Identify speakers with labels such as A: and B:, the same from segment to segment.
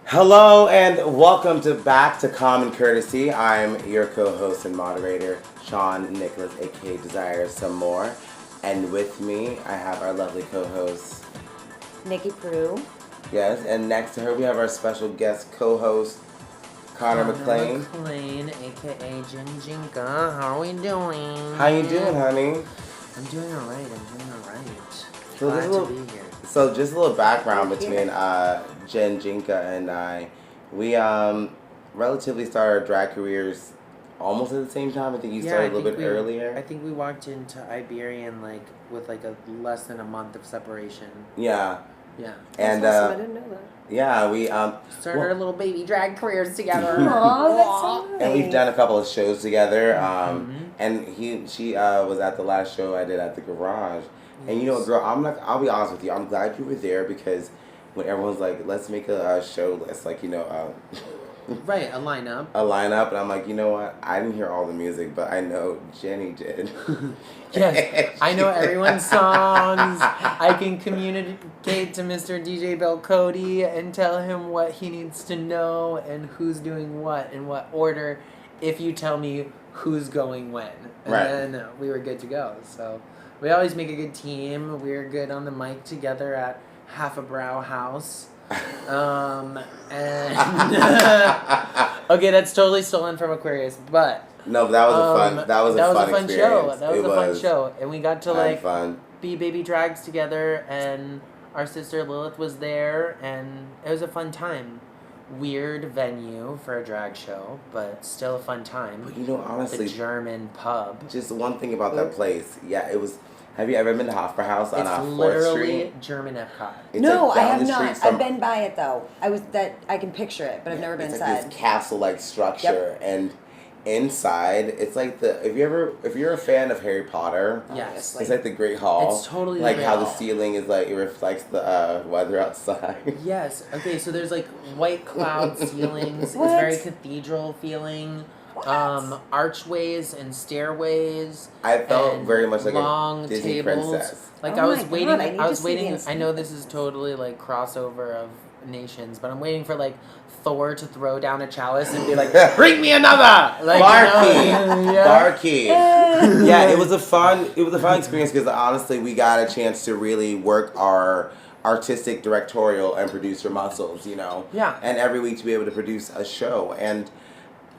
A: Hello and welcome back to Common Courtesy. I'm your co-host and moderator, Shawn Nicholas, aka Desire Some More. And with me, I have our lovely co-host,
B: NIkki Prue.
A: yes, and next to her we have our special guest co-host, Conor McClain.
C: McClain, aka GIn Jinka. How are we doing?
A: How you doing, honey?
C: I'm doing alright.
A: So
C: Glad to be here.
A: So just a little background between GIn Jinka and I. We relatively started our drag careers almost at the same time. I think you started a little bit earlier.
C: I think we walked into Iberian with a less than a month of separation.
A: Yeah.
C: Yeah.
A: And
B: That's awesome. I didn't know that.
A: yeah, we
C: started our little baby drag careers together.
B: Aw, that's so nice.
A: and we've done a couple of shows together. And she was at the last show I did at the garage. And you know, girl, I'll be honest with you. I'm glad you were there because when everyone's like, let's make a show list, like, you know,
C: right, a lineup.
A: And I'm like, you know what? I didn't hear all the music, but I know Jenny did.
C: Yes, I know everyone's songs. I can communicate to Mr. DJ Bill Cody and tell him what he needs to know and who's doing what in what order if you tell me who's going when. And then we were good to go. So we always make a good team. We're good on the mic together at Half a Brow House. Okay, that's totally stolen from Aquarius, but
A: no, but that was a fun. That was a fun
C: show.
A: experience.
C: That was a fun show, and we got to
A: fun.
C: be baby drags together, and our sister Lilith was there, and it was a fun time. Weird venue for a drag show, but still a fun time.
A: But you know, honestly,
C: the German pub.
A: Just one thing about that place, yeah, it was. Have you ever been to Hofbrauhaus on 4th Street?
C: It's literally German Epcot.
A: It's
B: no,
A: like
B: I have not. I've been by it though. I can picture it, but I've never been inside.
A: It's like this castle-like structure, and inside, it's like if you're a fan of Harry Potter,
C: yes,
A: it's like the Great Hall.
C: It's totally
A: like
C: the
A: how
C: Great
A: the
C: Hall.
A: Ceiling is like it reflects the weather outside.
C: Yes. Okay. So there's white cloud ceilings. It's very cathedral feeling. Archways and stairways.
A: I felt very much like
C: long
A: a Disney
C: tables.
A: princess.
C: I was waiting. I know this is totally crossover of nations, but I'm waiting for Thor to throw down a chalice and be like, "Bring me another!"
A: Barkeep. Yeah, it was a fun experience because honestly, we got a chance to really work our artistic, directorial, and producer muscles. You know.
C: Yeah.
A: And every week to be able to produce a show and.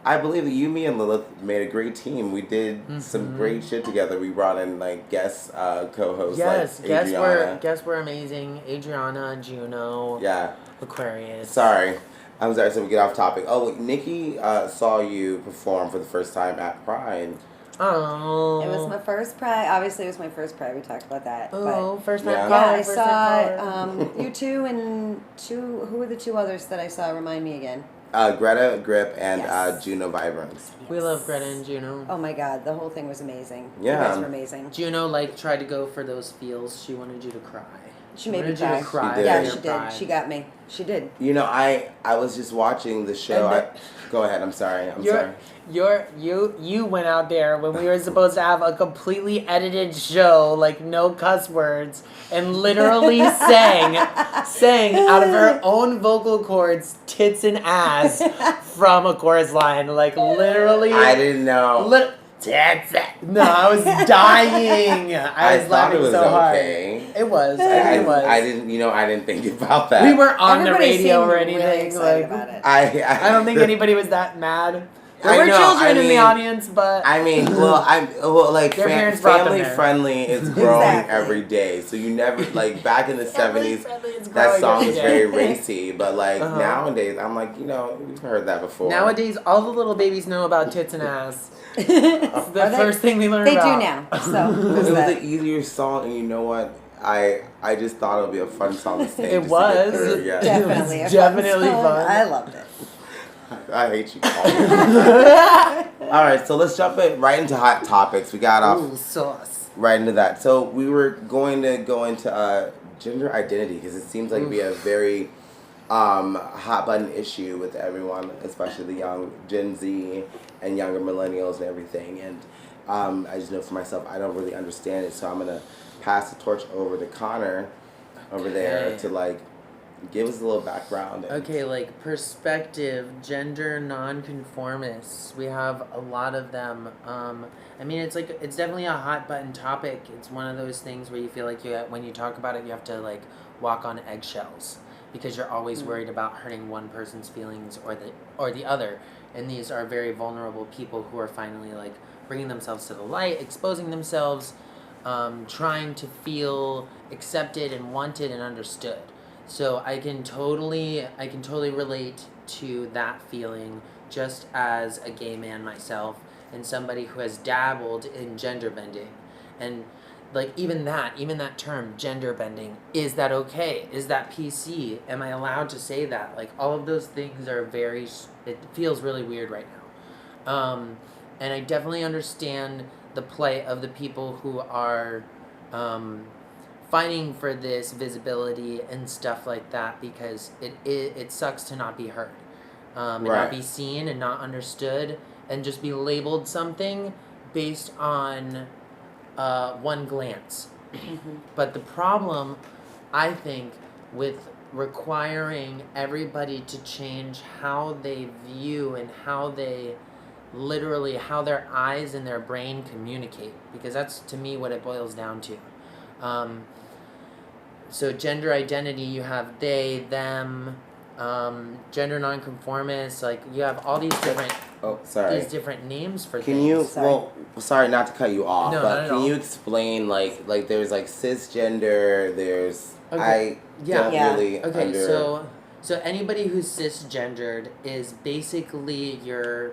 A: I believe that you, me, and Lilith made a great team. We did some great shit together. We brought in guest co-hosts.
C: Yes,
A: Adriana.
C: guests were amazing. Adriana, Juno,
A: yeah,
C: Aquarius.
A: Sorry, I'm sorry. So we get off topic. Oh, NIkki saw you perform for the first time at Pride.
C: Oh,
B: it was my first Pride. Obviously, it was my first Pride. We talked about that.
C: Oh, first time.
A: Yeah.
B: Yeah, I saw you two and two. Who were the two others that I saw? Remind me again.
A: Greta Grip and
B: Yes.
A: Juno Vibrance.
C: We love Greta and Juno.
B: Oh my God, the whole thing was amazing.
A: Yeah.
B: You guys were amazing.
C: Juno tried to go for those feels. She wanted you to cry.
B: She made me
C: wanted you to
B: cry.
C: cry.
A: She did.
B: Yeah,
C: for
B: she
C: your
B: did.
C: pride.
B: She got me. She did.
A: You know, I was just watching the show. Go ahead. I'm sorry.
C: You went out there when we were supposed to have a completely edited show, no cuss words, and literally sang out of her own vocal cords, tits and ass from a chorus line, literally.
A: I didn't know.
C: Tits. No, I was dying. I was laughing so hard.
A: Okay.
C: It was. I think it was.
A: I didn't. You know, I didn't think about that.
C: We weren't on the
B: Everybody
C: radio
B: seemed
C: or anything.
B: Really excited about it.
C: I don't think anybody was that mad. There were
A: I know,
C: children in the
A: mean,
C: audience, but
A: I mean,
C: Their parents brought them
A: family
C: there.
A: friendly is growing
B: Exactly.
A: every day. So you never back in the
C: Family
A: 70s,
C: friendly is
A: that
C: growing
A: song
C: every
A: was
C: day.
A: very racy. But
C: Uh-huh.
A: nowadays, I'm we've heard that before.
C: nowadays all the little babies know about tits and ass. It's the first thing we learn
B: They
C: about.
B: do now. So
A: it
B: there's
A: was
B: that.
A: an easier song, and you know what? I just thought it would be a fun song to sing.
C: It
A: just to get
C: was.
A: through, yeah.
B: Definitely,
C: It was
B: a fun
C: definitely
B: song.
C: fun.
B: I loved it.
A: I hate you. All right, so let's jump right into hot topics. We got off
C: Ooh, sauce.
A: right into that. So we were going to go into gender identity because it seems like it'd be a very hot button issue with everyone, especially the young Gen Z and younger millennials and everything. And I just know for myself, I don't really understand it. So I'm gonna pass the torch over to Conor over there to Give us a little background.
C: Okay, like perspective, gender nonconformists. We have a lot of them. I mean, it's definitely a hot button topic. It's one of those things where you feel like when you talk about it, you have to like walk on eggshells because you're always worried about hurting one person's feelings or the other. And these are very vulnerable people who are finally like bringing themselves to the light, exposing themselves, trying to feel accepted and wanted and understood. So I can totally relate to that feeling just as a gay man myself and somebody who has dabbled in gender bending. And like even that term, gender bending, is that okay? Is that PC? Am I allowed to say that? Like all of those things are it feels really weird right now. And I definitely understand the plight of the people who are fighting for this visibility and stuff like that, because it sucks to not be heard, and not be seen and not understood and just be labeled something based on one glance. But the problem, I think, with requiring everybody to change how they view and how their eyes and their brain communicate, because that's to me what it boils down to. So gender identity, you have they, them, gender nonconformists, like you have all these different these different names for things.
A: Sorry not to cut you off,
C: No,
A: but can you explain like there's like cisgender, there's
C: So anybody who's cisgendered is basically your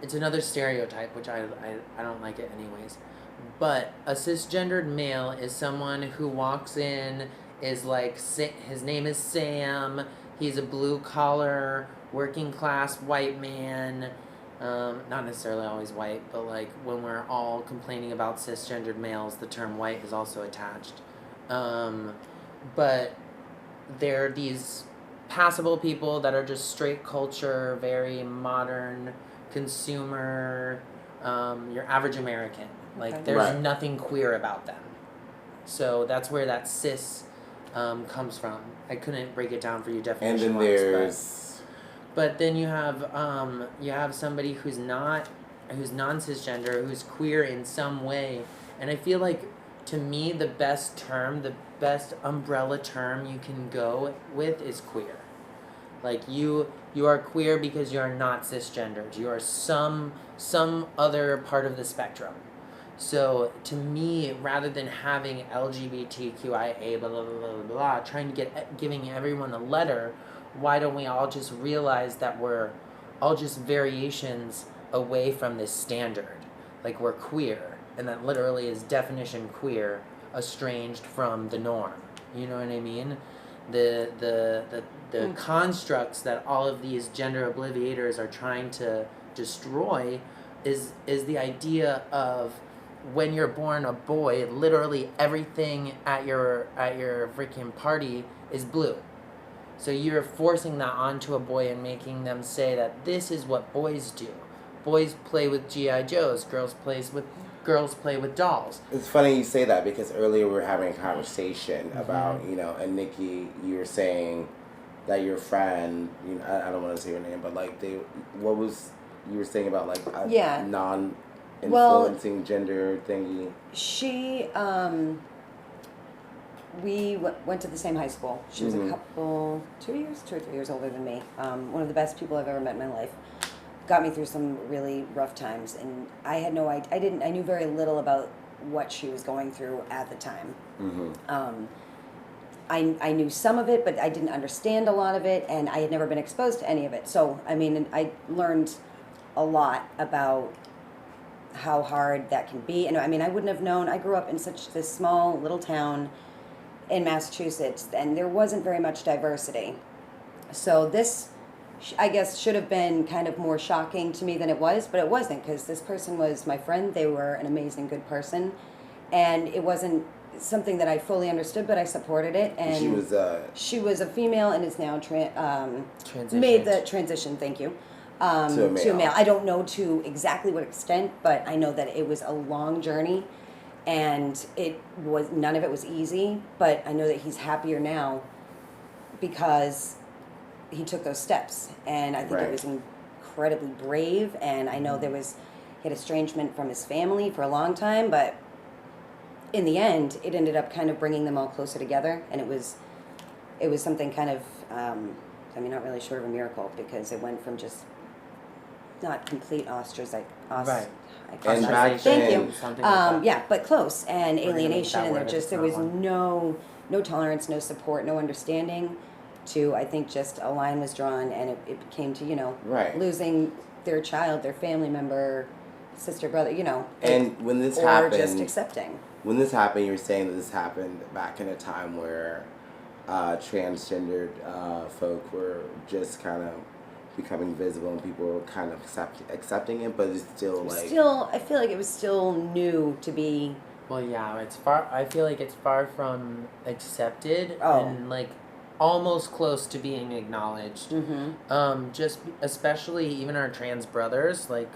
C: it's another stereotype, which I don't like it anyways. But a cisgendered male is someone who walks in, is like, his name is Sam, he's a blue-collar, working-class white man, not necessarily always white, but like when we're all complaining about cisgendered males, the term white is also attached. But they're these passable people that are just straight culture, very modern, consumer, your average American. Like, there's nothing queer about them. So that's where that cis comes from. I couldn't break it down for you definition-wise.
A: And then there's...
C: But then you have somebody who's non-cisgender, who's queer in some way. And I feel like, to me, the best umbrella term you can go with is queer. Like, you are queer because you are not cisgendered. You are some other part of the spectrum. So, to me, rather than having LGBTQIA, blah, blah, blah, blah, blah, giving everyone a letter, why don't we all just realize that we're all just variations away from this standard? Like, we're queer, and that literally is definition queer, estranged from the norm. You know what I mean? The constructs that all of these gender obliviators are trying to destroy is the idea of, when you're born a boy, literally everything at your freaking party is blue. So you're forcing that onto a boy and making them say that this is what boys do. Boys play with G.I. Joes, girls play with dolls.
A: It's funny you say that, because earlier we were having a conversation about, and NIkki, you were saying that your friend, I don't want to say her name, but like you were saying about like a non-influencing gender thingy.
B: She, we went to the same high school. She was 2 or 3 years older than me. One of the best people I've ever met in my life. Got me through some really rough times, and I had no idea. I knew very little about what she was going through at the time. I knew some of it, but I didn't understand a lot of it, and I had never been exposed to any of it. So, I mean, I learned a lot about how hard that can be. And I mean, I wouldn't have known. I grew up in this small little town in Massachusetts, and there wasn't very much diversity. So this, I guess, should have been kind of more shocking to me than it was, but it wasn't, because this person was my friend. They were an amazing, good person, and it wasn't something that I fully understood, but I supported it. And she was a female and is now made the transition. Thank you. To a male. I don't know to exactly what extent, but I know that it was a long journey, and none of it was easy. But I know that he's happier now because he took those steps, and I think
A: Right.
B: it was incredibly brave. And I know he had estrangement from his family for a long time, but in the end, it ended up kind of bringing them all closer together, and it was something kind of, not really short of a miracle, because it went from just not complete ostracization.
C: Right.
A: And back
B: Thank
A: then-
B: you.
C: Something like that.
B: Yeah, but close, and
C: We're gonna make
B: alienation,
C: that
B: and
C: word if it's
B: there
C: not
B: was
C: one.
B: no tolerance, no support, no understanding. To, I think, just a line was drawn, and it came to
A: Right.
B: losing their child, their family member, sister, brother,
A: And when this
B: or
A: happened,
B: just accepting.
A: when this happened, you were saying that this happened back in a time where transgendered folk were just kind of becoming visible, and people were kind of accepting it, but it's still like
B: I feel like it was still new to be.
C: Well, yeah, it's far. I feel like it's far from accepted
B: Oh.
C: and like almost close to being acknowledged.
B: Mm-hmm.
C: Just especially even our trans brothers, like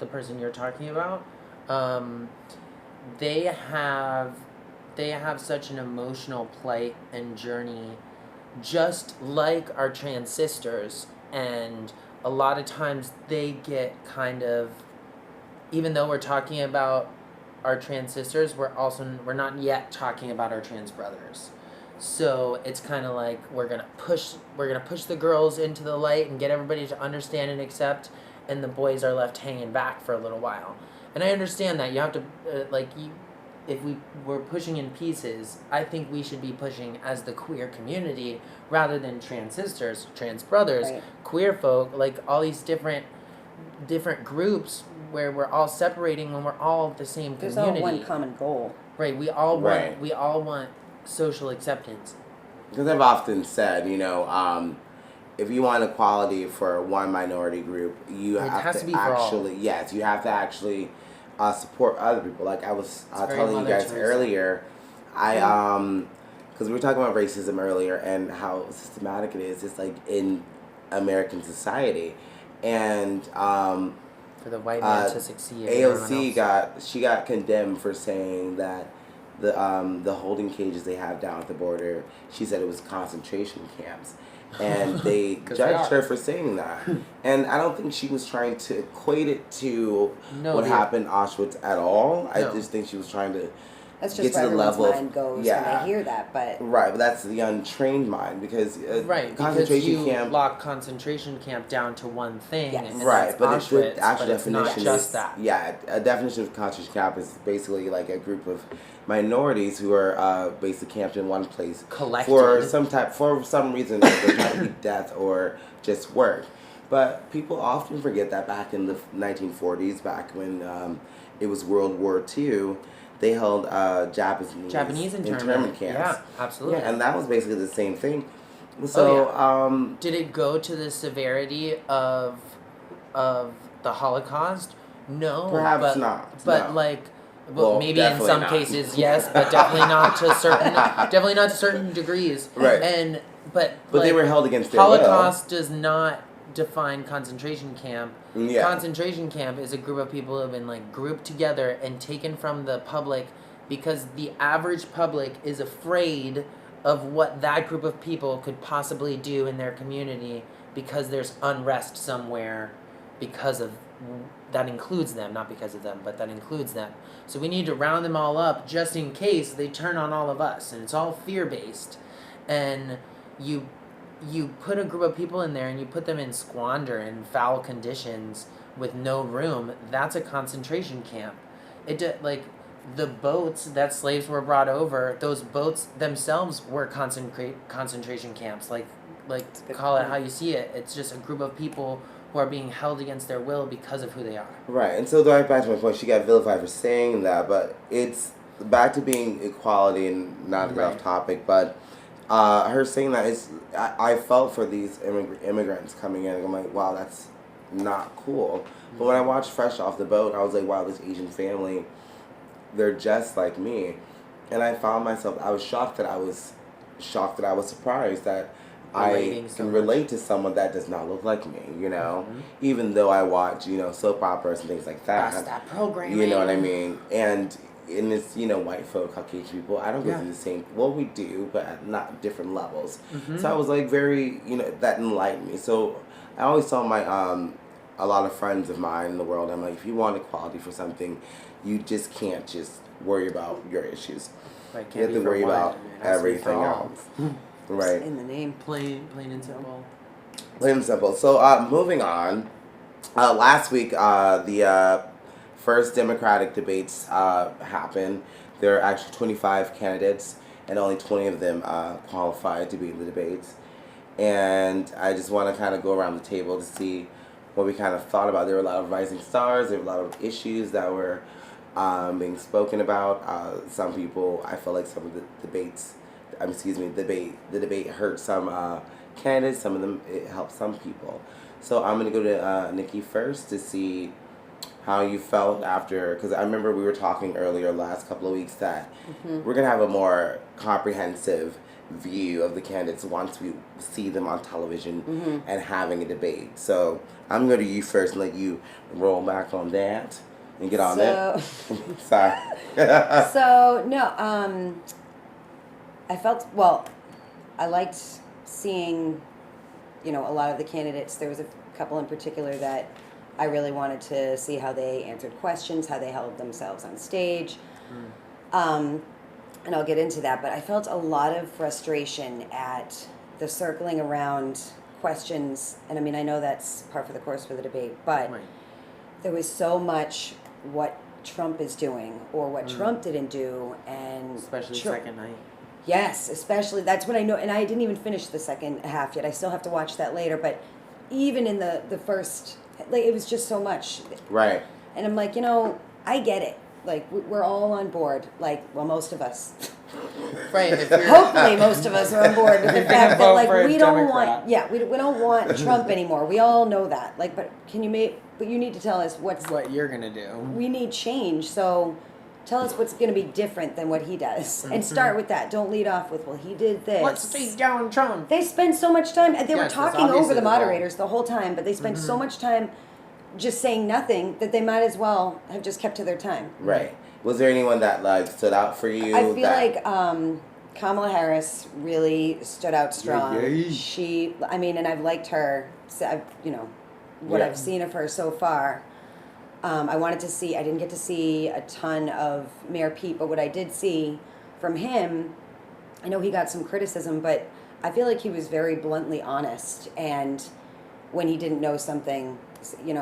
C: the person you're talking about, they have such an emotional plight and journey, just like our trans sisters, and a lot of times they get kind of, even though we're talking about our trans sisters, we're not yet talking about our trans brothers. So it's kind of like we're gonna push the girls into the light and get everybody to understand and accept, and the boys are left hanging back for a little while. And I understand that you have to if we were pushing in pieces, I think we should be pushing as the queer community rather than trans sisters, trans brothers,
B: Right.
C: queer folk, like all these different groups where we're all separating when we're all the same
B: There's all
C: community.
B: one common goal.
C: Right, we all want social acceptance.
A: because I've often said, if you want equality for one minority group, you
C: It
A: have
C: has
A: to
C: to be for all.
A: actually, yes, you have to actually support other people. Like I was
C: very
A: telling you
C: Mother
A: guys
C: Teresa.
A: earlier, because we were talking about racism earlier and how systematic it is, just like in American society, and
C: For the white man to succeed. and
A: AOC
C: everyone else.
A: got condemned for saying that the holding cages they have down at the border, she said it was concentration camps, and they
C: 'Cause
A: judged
C: they are.
A: her for saying that. And I don't think she was trying to equate it to
C: No,
A: what
C: they-
A: happened in Auschwitz at all. I
C: No.
A: just think she was trying to
B: That's
A: get
B: just
A: to
B: where
A: the
B: everyone's
A: level of-
B: mind goes
A: yeah.
B: when they hear that. But
A: right, but that's the untrained mind, because
C: Right, because
A: concentration
C: you
A: camp.
C: lock concentration camp down to one thing,
B: Yes.
C: and
A: Right,
C: that's
A: but
C: Auschwitz,
A: the actual
C: but it's not
A: definition
C: just
A: is
C: that.
A: yeah. A definition of concentration camp is basically like a group of minorities who are basically camped in one place
C: Collected.
A: for some reason, they're trying to be death or just work. But people often forget that back in the 1940s, back when it was World War II, they held Japanese internment camps.
C: Yeah, absolutely.
A: Yeah, and that was basically the same thing. So,
C: Did it go to the severity of the Holocaust? No,
A: Perhaps
C: but,
A: not,
C: But
A: no.
C: like,
A: Well,
C: maybe in
A: definitely
C: some
A: not.
C: cases, yes, but definitely not to certain degrees.
A: Right.
C: And but
A: they
C: like,
A: were held against their will.
C: Holocaust does not define concentration camp.
A: Yeah.
C: Concentration camp is a group of people who have been like grouped together and taken from the public because the average public is afraid of what that group of people could possibly do in their community because there's unrest somewhere because of that includes them, not because of them, but that includes them. So we need to round them all up just in case they turn on all of us, and it's all fear-based. And you put a group of people in there and you put them in squander and foul conditions with no room. That's a concentration camp. Like the boats that slaves were brought over, those boats themselves were concentration camps. Like call it how you see it. It's just a group of people who are being held against their will because of who they are.
A: Right, and so going back to my point, she got vilified for saying that, but it's back to being equality and not
C: Right.
A: off topic, but her saying that is, I felt for these immigrants coming in, and I'm like, wow, that's not cool. But when I watched Fresh Off the Boat, I was like, wow, this Asian family, they're just like me. And I found myself, I was shocked that I was surprised that
C: Relating
A: I
C: so
A: can
C: much.
A: relate to someone that does not look like me,
C: Mhm.
A: even though I watch, soap operas and things like that.
C: That's that programming.
A: You know what I mean? And in this, white folk, Caucasian people, I don't go through the same. Well, we do, but at not different levels.
C: Mm-hmm.
A: So I was like very, that enlightened me. So I always tell my a lot of friends of mine in the world, I'm like, if you want equality for something, you just can't just worry about your issues.
C: Right,
A: you have to worry about everything else. Right.
B: In the name.
C: Plain and simple.
A: Plain and simple. So moving on. Last week, the first Democratic debates happened. There are actually 25 candidates, and only 20 of them qualified to be in the debates. And I just want to kind of go around the table to see what we kind of thought about. There were a lot of rising stars. There were a lot of issues that were being spoken about. Some people, I feel like some of the debates, the debate hurt some candidates. Some of them, it helped some people. So I'm going to go to NIkki first to see how you felt after, because I remember we were talking earlier last couple of weeks that we're going to have a more comprehensive view of the candidates once we see them on television and having a debate. So I'm going to go to you first and let you roll back on that and get on it. Sorry.
B: So, no, I felt, I liked seeing, a lot of the candidates. There was a couple in particular that I really wanted to see how they answered questions, how they held themselves on stage. And I'll get into that, but I felt a lot of frustration at the circling around questions. And I know that's par for the course for the debate, but there was so much what Trump is doing or what Trump didn't do. And
C: especially second night.
B: Yes, especially. That's what I know. And I didn't even finish the second half yet. I still have to watch that later. But even in the first, it was just so much.
A: Right.
B: And I'm like, I get it. Like, we're all on board. Like, most of us.
C: Right.
B: Hopefully most of us are on board with the fact that, like, we don't
C: Democrat.
B: want, we don't want Trump anymore. We all know that. Like, but you need to tell us what
C: you're going to do.
B: We need change. So tell us what's going to be different than what he does. And start with that. Don't lead off with, he did this.
C: Let's take down Trump.
B: They spend so much time, and they were
C: Yes,
B: talking
C: that's
B: over the
C: obviously the
B: moderators the whole time, but they spent so much time just saying nothing that they might as well have just kept to their time.
A: Right. Was there anyone that stood out for you?
B: I feel like Kamala Harris really stood out strong.
A: Yeah.
B: She, and I've liked her. What I've seen of her so far. I didn't get to see a ton of Mayor Pete, but what I did see from him, I know he got some criticism, but I feel like he was very bluntly honest. And when he didn't know something, he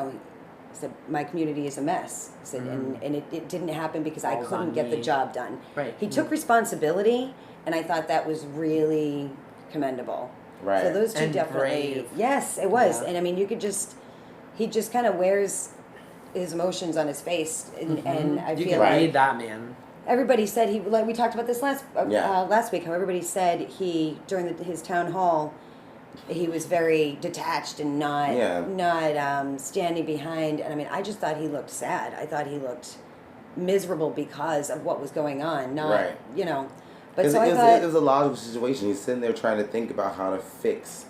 B: said, my community is a mess. He said, and it didn't happen because I couldn't get the job done.
C: Right.
B: He took responsibility, and I thought that was really commendable.
A: Right.
B: So those two
C: And
B: definitely.
C: brave.
B: Yes, it was.
C: Yeah.
B: And he just kind of wears his emotions on his face, and I
C: You
B: feel
C: can
B: like
C: read that man.
B: everybody said we talked about this last week, how everybody said during his town hall, he was very detached and not standing behind. And I just thought he looked sad. I thought he looked miserable because of what was going on. But so
A: it was a logical situation. He's sitting there trying to think about how to fix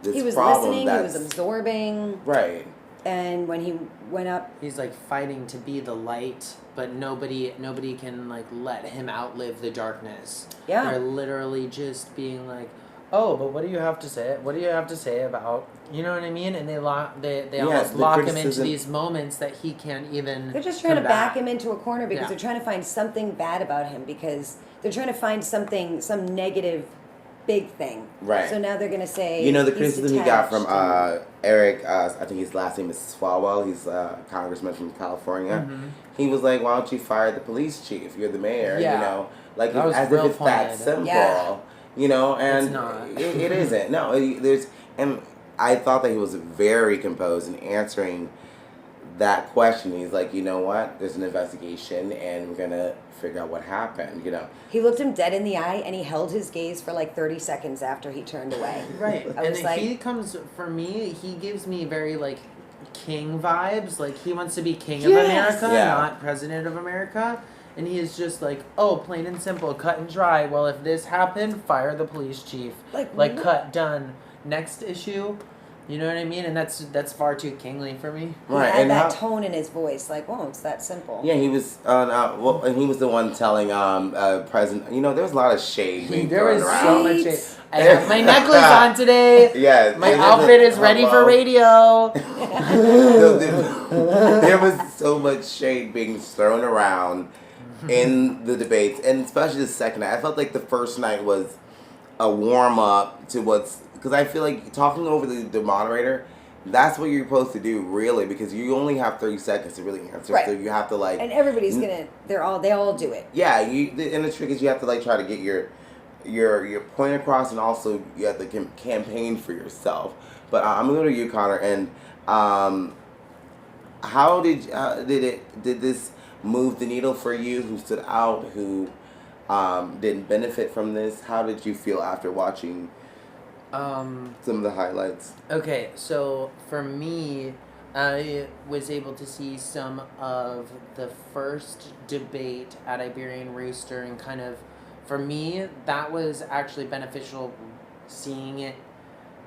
A: this problem.
B: He was listening. He was absorbing.
A: Right.
B: And when he went up,
C: he's like fighting to be the light, but nobody can like let him outlive the darkness.
B: Yeah.
C: They're literally just being like, oh, but what do you have to say? What do you have to say about, you know what I mean? And they almost lock him into these moments that he can't even.
B: They're just trying to back him into a corner because they're trying to find something bad about him, because they're trying to find some negative big thing.
A: Right.
B: So now they're going to say,
A: the criticism he got from Eric, I think his last name is Swalwell, he's a congressman from California. He was like, why don't you fire the police chief? You're the mayor, Like, as if it's that simple.
B: Yeah.
A: And
C: it's not.
A: It isn't. No, and I thought that he was very composed in answering that question. He's like, you know what? There's an investigation, and we're gonna figure out what happened.
B: He looked him dead in the eye, and he held his gaze for like 30 seconds after he turned away.
C: Right.
B: I was
C: and
B: like,
C: he comes, for me, he gives me very like king vibes. Like he wants to be king of America, not president of America. And he is just like, oh, plain and simple, cut and dry. Well, if this happened, fire the police chief. Like cut, done. Next issue, You know what I mean? And that's far too kingly for me.
A: Right,
B: He had
A: and
B: that tone in his voice, like, whoa, it's that simple.
A: Yeah, he was. And he was the one telling President. You know, there was a lot of shade being
C: There
A: thrown
C: was
A: around.
C: so much shade. I have my necklace on today.
A: Yes,
C: My outfit is ready for radio.
A: There was so much shade being thrown around in the debates, and especially the second night. I felt like the first night was a warm up to because I feel like talking over the moderator. That's what you're supposed to do, really, because you only have 30 seconds to really answer.
B: Right.
A: So you have to
B: And everybody's they all do it.
A: Yeah, and the trick is you have to try to get your point across, and also you have to campaign for yourself. But I'm gonna go to you, Conor, and how did this move the needle for you? Who stood out? Who didn't benefit from this? How did you feel after watching? Some of the highlights.
C: Okay, so for me, I was able to see some of the first debate at Iberian Rooster, and kind of, for me, that was actually beneficial seeing it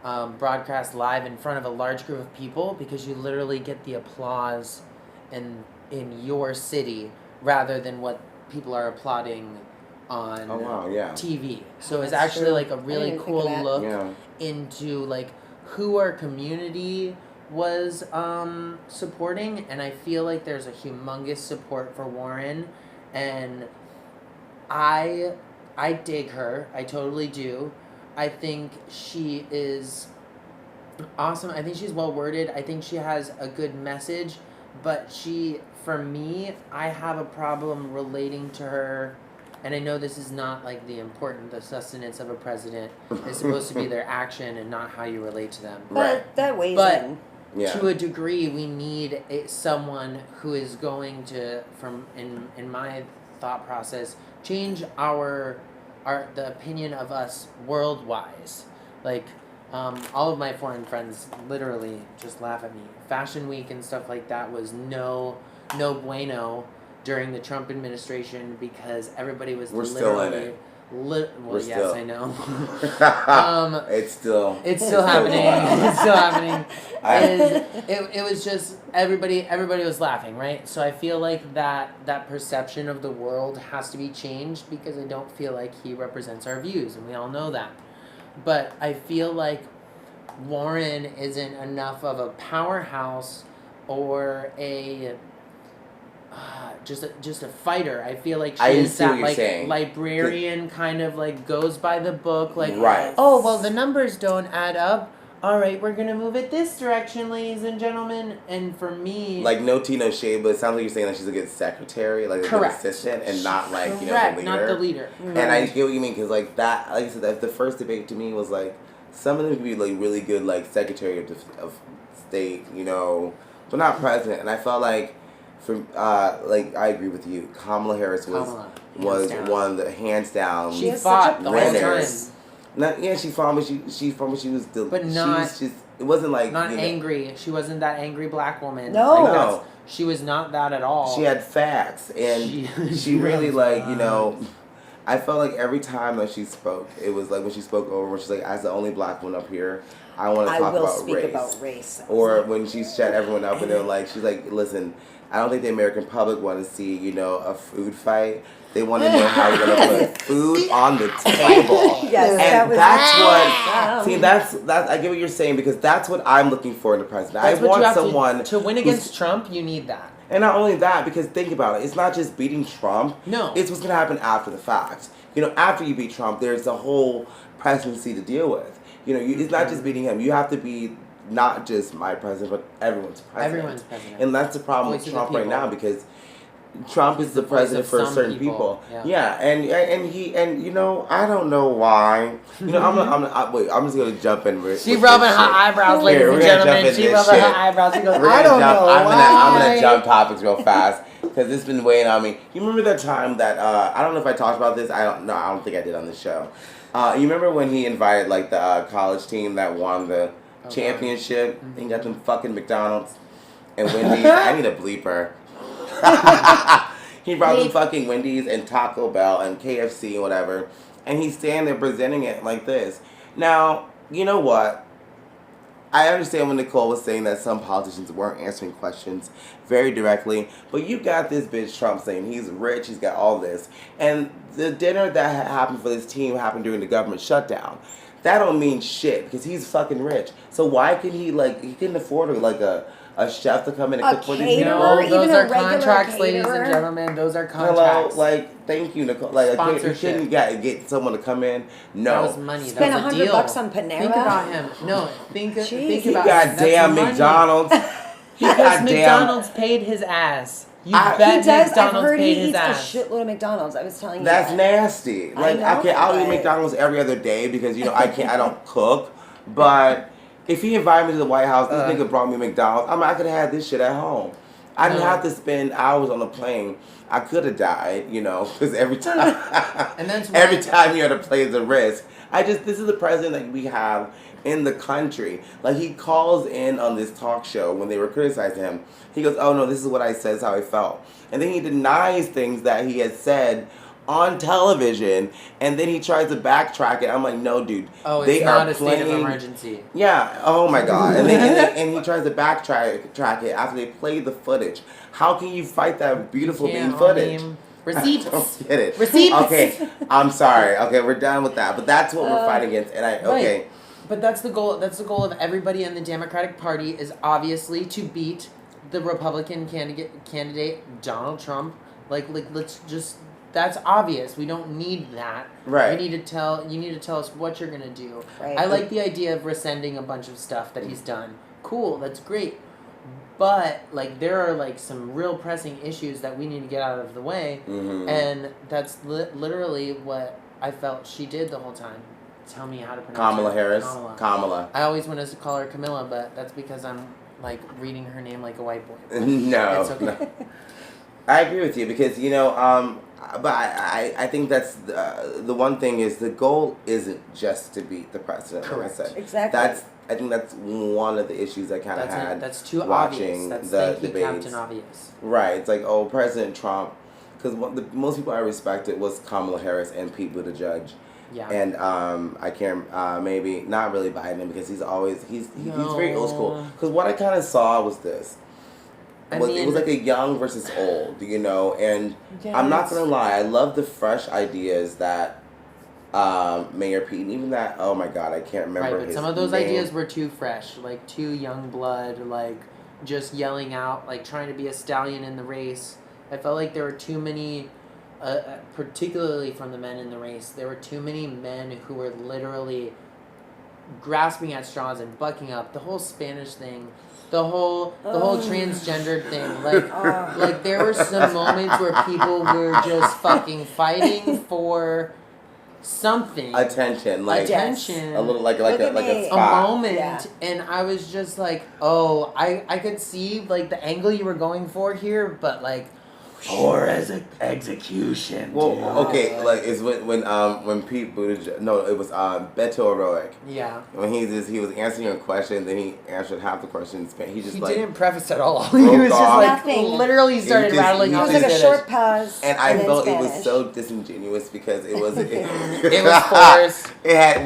C: broadcast live in front of a large group of people, because you literally get the applause in your city rather than what people are applauding on TV. So it's actually like a really cool look into like who our community was supporting, and I feel like there's a humongous support for Warren, and I dig her. I totally do. I think she is awesome. I think she's well worded. I think she has a good message, but for me, I have a problem relating to her. And I know this is not like the sustenance of a president. It's supposed to be their action and not how you relate to them.
B: But that weighs in.
A: Yeah.
C: To a degree, we need someone who is going to, in my thought process, change the opinion of us worldwide. Like, all of my foreign friends literally just laugh at me. Fashion Week and stuff like that was no bueno during the Trump administration, because everybody was
A: still in it.
C: I know.
A: It's still
C: happening. It's still happening. It was just everybody was laughing, right? So I feel like that perception of the world has to be changed, because I don't feel like he represents our views, and we all know that. But I feel like Warren isn't enough of a powerhouse or a just a fighter. I feel like she is that like librarian, kind of like goes by the book, like,
A: right.
C: Oh, well, the numbers don't add up. All right, we're gonna move it this direction, ladies and gentlemen. And for me,
A: like, no tea, no shade, but it sounds like you're saying that she's a good secretary, like a good assistant, and not like the leader.
C: Not the leader.
A: And I get what you mean, because like that, like I said, the first debate to me was like some of them could be like really good, like Secretary of State, but not president. And I felt like. Like, I agree with you. Kamala Harris was one of the hands down.
C: She fought the whole time.
A: She fought, but she was still.
C: But not.
A: She was just. It wasn't like
C: not angry. She wasn't that angry black woman.
A: No.
C: She was not that at all.
A: She had facts, and she really I felt like every time that she spoke, it was like when she spoke over, when she's like, as the only black one up here, I want to talk about race. Or when she shut everyone up, and they're like, she's like, listen. I don't think the American public want to see, a food fight. They want to know how you're going to put food on the table.
B: Yes,
A: and that's I get what you're saying, because that's what I'm looking for in the president. I want someone
C: to win against Trump. You need that.
A: And not only that, because think about it, it's not just beating Trump.
C: No,
A: it's what's going to happen after the fact. After you beat Trump, there's a whole presidency to deal with. It's not just beating him. You have to be. Not just my president, but everyone's president. And that's the problem with Trump right now, because Trump is the president for certain people. Yeah, and I don't know why. I'm just gonna jump in.
C: She rubbing her eyebrows, ladies and gentlemen. She rubbing her eyebrows. She goes, I don't know why.
A: I'm gonna jump topics real fast, because it's been weighing on me. You remember that time that I don't know if I talked about this. I don't think I did on the show. You remember when he invited like the college team that won the championship, and he got them fucking McDonald's and Wendy's. I need a bleeper. He brought them fucking Wendy's and Taco Bell and KFC and whatever, and he's standing there presenting it like this. Now, you know what? I understand when Nicole was saying that some politicians weren't answering questions very directly, but you got this bitch Trump saying he's rich, he's got all this, and the dinner that happened for this team happened during the government shutdown. That don't mean shit because he's fucking rich. So why can he he couldn't afford a chef to come in and cook for these people?
C: No,
B: even
C: those
B: a
C: are
B: regular
C: contracts, ladies
B: caterer?
C: and gentlemen. Those are contracts.
A: Hello, thank you, Nicole. You
C: Sponsorship.
A: couldn't get someone to come in. No.
C: That was money.
B: Spend
C: That was a deal.
B: $100 on Panera.
C: Think about him. No, think
B: Jeez.
A: He
C: about
A: got
C: it.
A: damn
C: That's
A: McDonald's. He
C: Because
A: got
C: McDonald's paid his ass. You
A: I-
C: bet
B: He does. I've
C: McDonald's
B: heard
C: paid
B: he
C: his
B: eats
C: ass.
B: a shitload of McDonald's. I was telling you
A: That's
B: that.
A: nasty.
B: I know,
A: Okay, I'll eat
B: but-
A: McDonald's every other day because I don't cook. But if he invited me to the White House, this nigga brought me McDonald's. I could have had this shit at home. I didn't have to spend hours on a plane. I could have died, because every time,
C: And that's why-
A: every time you had to play the risk. This is the president that we have in the country. He calls in on this talk show when they were criticizing him. He goes, "Oh no, this is what I said, this is how I felt," and then he denies things that he had said on television, and then he tries to backtrack it. I'm like, no, dude.
C: Oh, it's
A: they
C: not
A: are
C: a state of
A: playing-
C: emergency.
A: Yeah. Oh my god. And he tries to backtrack it after they play the footage. How can you fight that beautiful bean footage?
C: Receipts.
A: I don't get it.
C: Receipts.
A: Okay. I'm sorry. Okay, we're done with that. But that's what we're fighting against. And okay.
C: Right. But that's the goal. That's the goal of everybody in the Democratic Party is obviously to beat the Republican candidate Donald Trump. Let's just. That's obvious. We don't need that.
A: Right.
C: You need to tell us what you're gonna do.
B: Right.
C: I like the idea of rescinding a bunch of stuff that he's done. Cool. That's great. But there are some real pressing issues that we need to get out of the way, and that's literally what I felt she did the whole time. Tell me how to pronounce
A: Kamala
C: it.
A: Harris. Kamala.
C: I always wanted to call her Camilla, but that's because I'm reading her name like a white boy.
A: No.
C: It's okay.
A: No. I agree with you because but I think that's the one thing is the goal isn't just to beat the president.
C: Correct.
A: Like I said.
B: Exactly.
A: I think that's one of the issues I kind of had.
C: That's too
A: watching
C: obvious. That's
A: the
C: thank you,
A: debates.
C: Captain Obvious.
A: Right. It's President Trump, because most people I respected was Kamala Harris and Pete Buttigieg.
C: Yeah.
A: And I can't maybe not really Biden because he's very old school. Because what I kind of saw was this. It was a young versus old, and I'm not gonna lie, I love the fresh ideas that Mayor Pete, and even that, oh my god, I can't remember
C: Right, but
A: his
C: some of those
A: name.
C: ideas were too fresh, too young blood, just yelling out, trying to be a stallion in the race. I felt like there were too many, particularly from the men in the race, there were too many men who were literally grasping at straws and bucking up. The whole Spanish thing, the whole transgendered thing, there were some moments where people were just fucking fighting for something.
A: Attention.
C: Attention.
A: A little like
B: Look
A: a
B: at me.
C: A
A: spot.
C: moment,
B: Yeah.
C: and I was just I could see the angle you were going for here, but
A: Or as execution. Well, okay, it's when Pete Buttigieg, no, it was Beto O'Rourke.
C: Yeah.
A: When he was answering a question, then he answered half the question in Spanish. He just
C: He didn't preface at all. He
A: broke
C: was just
A: off.
B: Nothing.
C: literally started
A: just-
C: rattling
A: he
B: It
C: off
B: was
A: just-
B: like a
C: his
B: short
C: finish.
B: pause.
A: And I
B: then
A: felt it was
B: Spanish.
A: so disingenuous because it was
C: It was forced.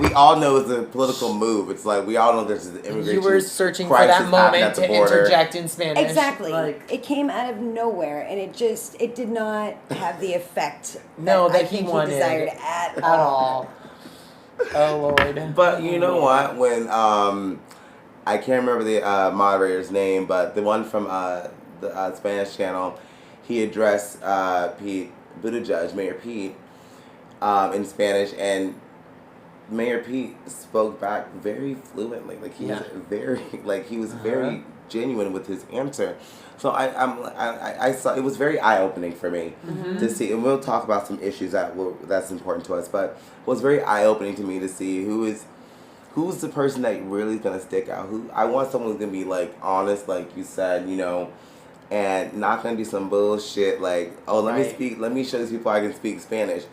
A: we all know it's a political move. It's we all know there's an immigration
C: You were searching for
A: crisis
C: that
A: happening
C: moment
A: at the
C: to
A: border.
C: interject in Spanish.
B: Exactly. It came out of nowhere, and it did not have the effect
C: No, that
B: I
C: he
B: think
C: wanted
B: desired at
C: at
B: all.
C: all. Oh Lord.
A: But you know what? When I can't remember the moderator's name, but the one from the Spanish channel, he addressed Pete Buttigieg, Mayor Pete, in Spanish, and Mayor Pete spoke back very fluently. He was very he was very genuine with his answer. So I saw it was very eye opening for me to see, and we'll talk about some issues that's important to us. But it was very eye opening to me to see who's the person that really is gonna stick out. I want someone who's gonna be honest, like you said, and not gonna do some bullshit let me show these people I can speak Spanish.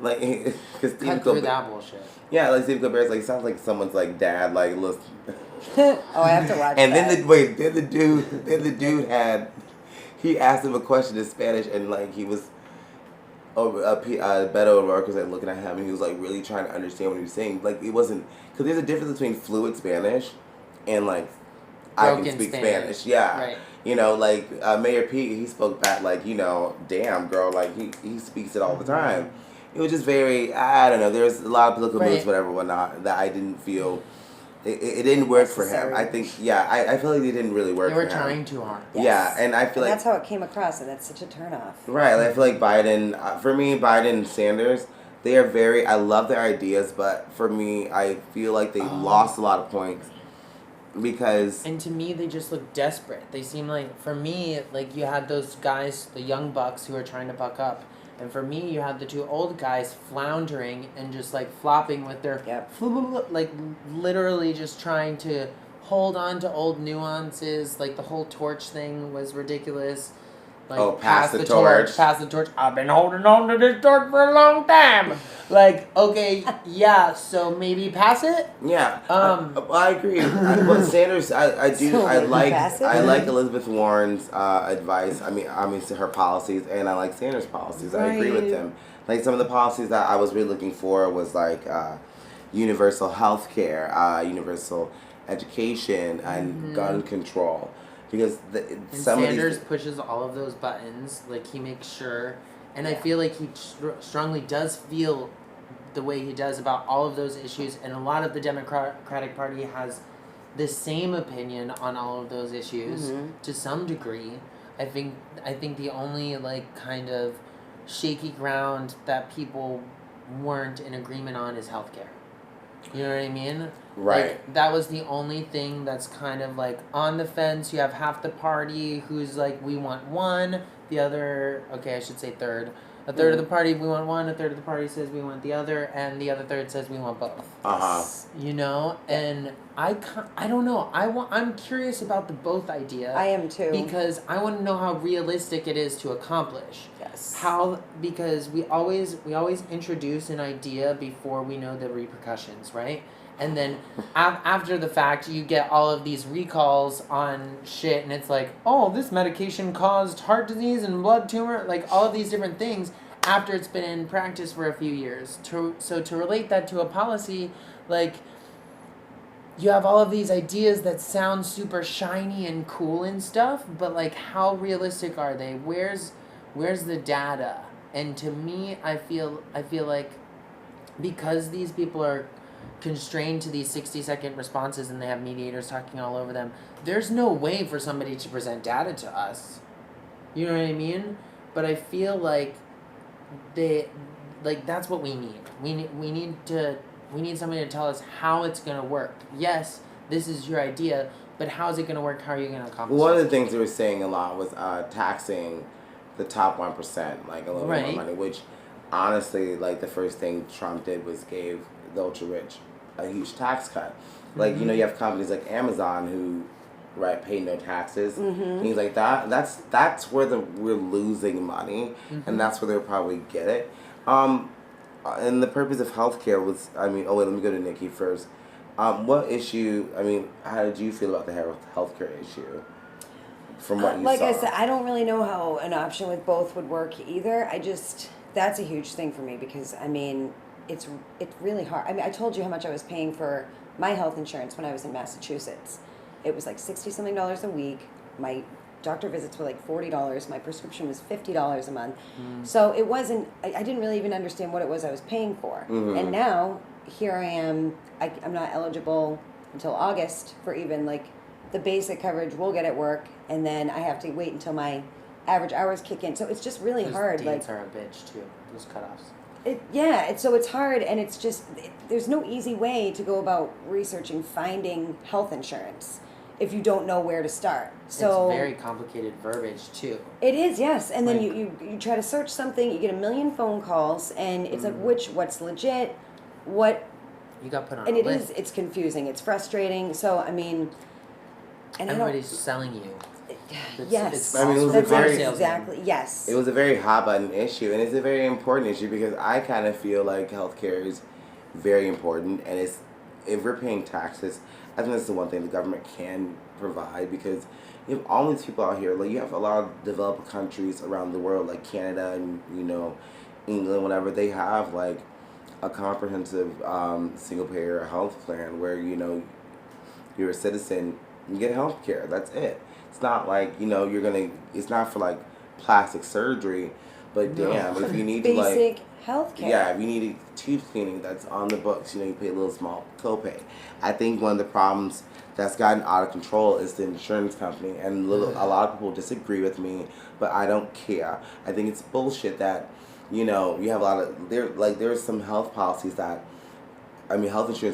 A: Because
C: Cut through that bullshit.
A: Yeah, Steve Colbert's sounds like someone's dad, listen.
B: Oh, I have to watch
A: And
B: that.
A: then the dude he asked him a question in Spanish, and he was, Beto O'Rourke was looking at him, and he was really trying to understand what he was saying. It wasn't, because there's a difference between fluent Spanish and like I can
C: Broken
A: speak Spanish. Yeah.
C: Right.
A: You know, like Mayor Pete, he spoke back like, you know, damn girl, like he speaks it all the time. It was just very, I don't know, there's a lot of political moves, whatever, whatnot, that I didn't feel, it didn't work for him. I think, I feel like it didn't really work for him.
C: They were trying too hard.
B: Yes.
A: Yeah, and I feel like...
B: that's how it came across, and that's such a turnoff.
A: Right, like, I feel like Biden, for me, Biden and Sanders, they are very, I love their ideas, but for me, I feel like they lost a lot of points. Because...
C: And to me, they just look desperate. They seem like, for me, like, you had those guys, the young bucks who are trying to buck up. And for me, you had the two old guys floundering and just, like, flopping with their... Like, literally just trying to hold on to old nuances. Like, the whole torch thing was ridiculous. Like,
A: pass the torch.
C: Pass the torch. I've been holding on to this torch for a long time. Like, okay, yeah, so maybe pass it?
A: Yeah. I agree. But Sanders, I like Elizabeth Warren's advice. I mean, her policies, and I like Sanders' policies. I agree with them. Like, some of the policies that I was really looking for was, like, universal health care, universal education, and gun control. Because
C: Sanders pushes all of those buttons. Like, he makes sure, and I feel like he strongly does feel the way he does about all of those issues, and a lot of the Democratic Party has the same opinion on all of those issues to some degree. I think the only, like, kind of shaky ground that people weren't in agreement on is healthcare. You know what I mean?
A: Right.
C: Like, that was the only thing that's kind of, like, on the fence. You have half the party who's like, we want one. The other, okay, I should say third. A third of the party, we want one. A third of the party says we want the other. And the other third says we want both. You know? And I don't know. I'm curious about the both idea.
B: I am too.
C: Because I want to know how realistic it is to accomplish.
B: Yes.
C: Because we always introduce an idea before we know the repercussions, right? And then after the fact, you get all of these recalls on shit, and it's like, oh, this medication caused heart disease and blood tumor, like all of these different things after it's been in practice for a few years. So to relate that to a policy, like, you have all of these ideas that sound super shiny and cool and stuff, but, like, how realistic are they? Where's the data? And to me, I feel like because these people are constrained to these 60-second responses and they have mediators talking all over them, there's no way for somebody to present data to us. You know what I mean? But I feel like that's what we need. We need somebody to tell us how it's going to work. Yes, this is your idea, but how is it going to work? How are you going to accomplish it?
A: One of the things they were saying a lot was taxing the top 1%, like, a little bit more money, which, honestly, like, the first thing Trump did was gave the ultra-rich a huge tax cut. Like, you know, you have companies like Amazon who, pay no taxes, things like that. That's where we're losing money, and that's where they'll probably get it. And the purpose of healthcare was, let me go to NIkki first. What issue, how did you feel about the healthcare issue? From what you
B: like
A: saw?
B: I said, I don't really know how an option with both would work either. That's a huge thing for me because, it's really hard. I told you how much I was paying for my health insurance when I was in Massachusetts. It was like $60-something a week. My doctor visits were like $40. My prescription was $50 a month. So it wasn't, I didn't really even understand what it was I was paying for. And now, here I am, I'm not eligible until August for even like the basic coverage we'll get at work, and then I have to wait until my average hours kick in. So it's just really hard.
C: Dates are a bitch too, those cutoffs.
B: So it's hard, and it's just, there's no easy way to go about researching, finding health insurance if you don't know where to start. So
C: it's very complicated verbiage too.
B: It is, yes. And then you try to search something, you get a million phone calls, and it's like, what's legit, what...
C: You got put on
B: and
C: a
B: it
C: list.
B: It's confusing, it's frustrating, so, and
C: everybody's selling you.
B: Yes,
A: it was a very
B: exactly. Yes,
A: it was a very hot button issue, and it's a very important issue because I kind of feel like healthcare is very important, and if we're paying taxes, I think that's the one thing the government can provide because you have all these people out here. Like you have a lot of developed countries around the world, like Canada and England, whatever. They have like a comprehensive single payer health plan where you're a citizen, you get health care. That's it. It's not like, it's not for like plastic surgery, but damn, if you need to like.
B: Basic health care.
A: Yeah, if you need a tooth cleaning that's on the books, you pay a little small copay. I think one of the problems that's gotten out of control is the insurance company, and a lot of people disagree with me, but I don't care. I think it's bullshit that, you have a lot of, there's some health insurance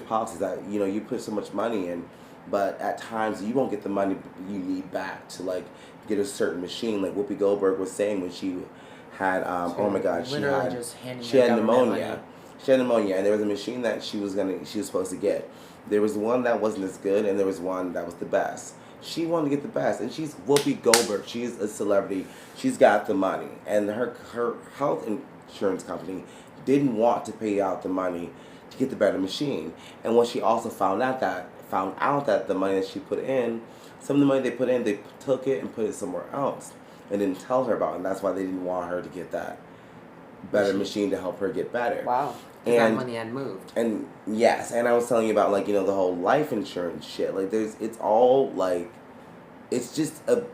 A: policies that, you put so much money in, but at times you won't get the money you need back to like get a certain machine. Like Whoopi Goldberg was saying when she had oh my god, she had pneumonia. She had pneumonia, and there was a machine that she was supposed to get. There was one that wasn't as good, and there was one that was the best. She wanted to get the best, and she's Whoopi Goldberg. She's a celebrity. She's got the money, and her health insurance company didn't want to pay out the money to get the better machine. And when she also found out that the money that she put in, some of the money they put in, they took it and put it somewhere else, and didn't tell her about it. And that's why they didn't want her to get that better machine to help her get better.
B: Wow.
C: And that money had moved.
A: And yes, and I was telling you about like, the whole life insurance shit. Like it's all like, it's just a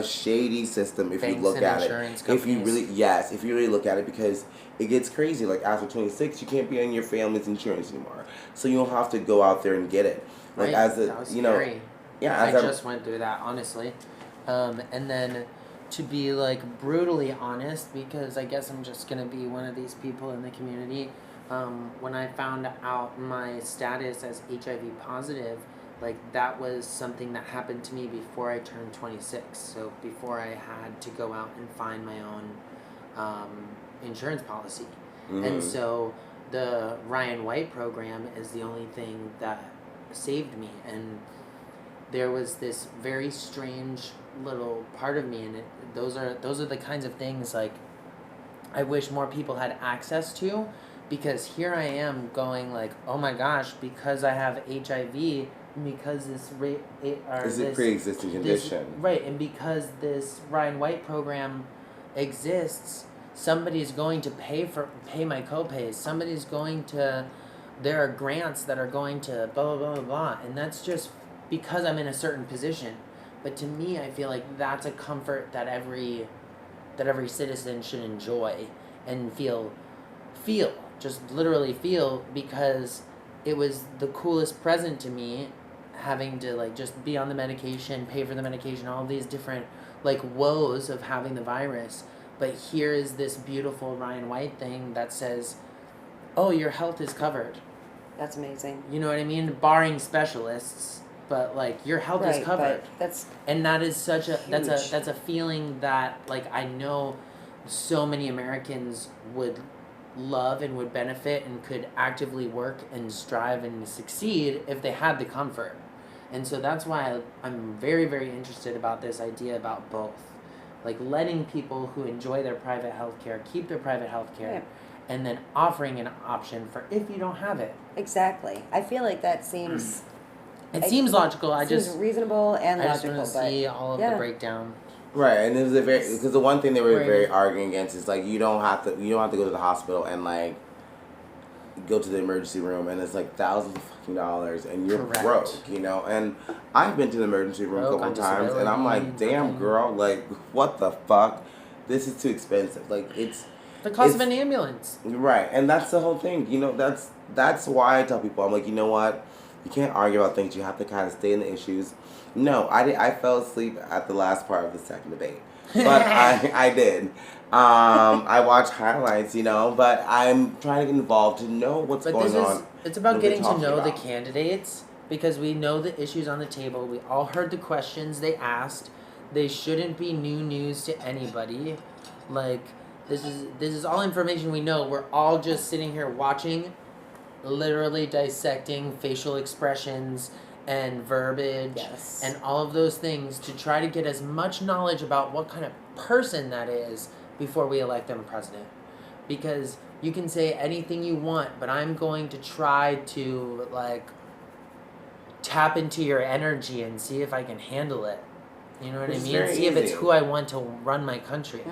A: shady system if you look at it. If you really look at it, because it gets crazy. Like after 26, you can't be on your family's insurance anymore. So you don't have to go out there and get it. Like
C: that was scary.
A: Yeah,
C: I just went through that, honestly. And then to be like brutally honest, because I guess I'm just gonna be one of these people in the community. When I found out my status as HIV positive, like that was something that happened to me before I turned 26. So before I had to go out and find my own insurance policy. Mm-hmm. And so the Ryan White program is the only thing that saved me. And there was this very strange little part of me, and those are the kinds of things like I wish more people had access to. Because here I am going like, oh my gosh, because I have HIV, and because this
A: is a pre-existing condition,
C: right? And because this Ryan White program exists, somebody's going to pay my copays. There are grants that are going to blah blah blah blah blah, and that's just because I'm in a certain position. But to me, I feel like that's a comfort that every citizen should enjoy and feel. Just literally feel, because it was the coolest present to me, having to like just be on the medication, pay for the medication, all these different like woes of having the virus. But here is this beautiful Ryan White thing that says, oh, your health is covered.
B: That's amazing.
C: You know what I mean? Barring specialists, but like your health is covered. And that is such a
B: huge.
C: that's a feeling that like I know so many Americans would love and would benefit and could actively work and strive and succeed if they had the comfort. And so that's why I'm very, very interested about this idea about both. Like letting people who enjoy their private health care keep their private health care, and then offering an option for if you don't have it.
B: Exactly. I feel like that seems...
C: It seems logical.
B: It seems reasonable and logical.
C: I just want to see all of the breakdown.
A: Right, and it was because the one thing they were very arguing against is like you don't have to go to the hospital and like go to the emergency room, and it's like thousands of fucking dollars, and you're broke, And I've been to the emergency room a couple of times, and I'm like, damn girl, like what the fuck, this is too expensive. Like it's
C: the cost of an ambulance.
A: Right, and that's the whole thing. That's why I tell people, I'm like, you know what, you can't argue about things. You have to kind of stay in the issues. No, I fell asleep at the last part of the second debate, but I did. I watched highlights, but I'm trying to get involved to know what's going on.
C: It's about getting to know the candidates, because we know the issues on the table. We all heard the questions they asked. They shouldn't be new news to anybody. Like this is all information we know. We're all just sitting here watching, literally dissecting facial expressions and verbiage and all of those things to try to get as much knowledge about what kind of person that is before we elect them president. Because you can say anything you want, but I'm going to try to like tap into your energy and see if I can handle it. You know what I mean? See if it's who I want to run my country.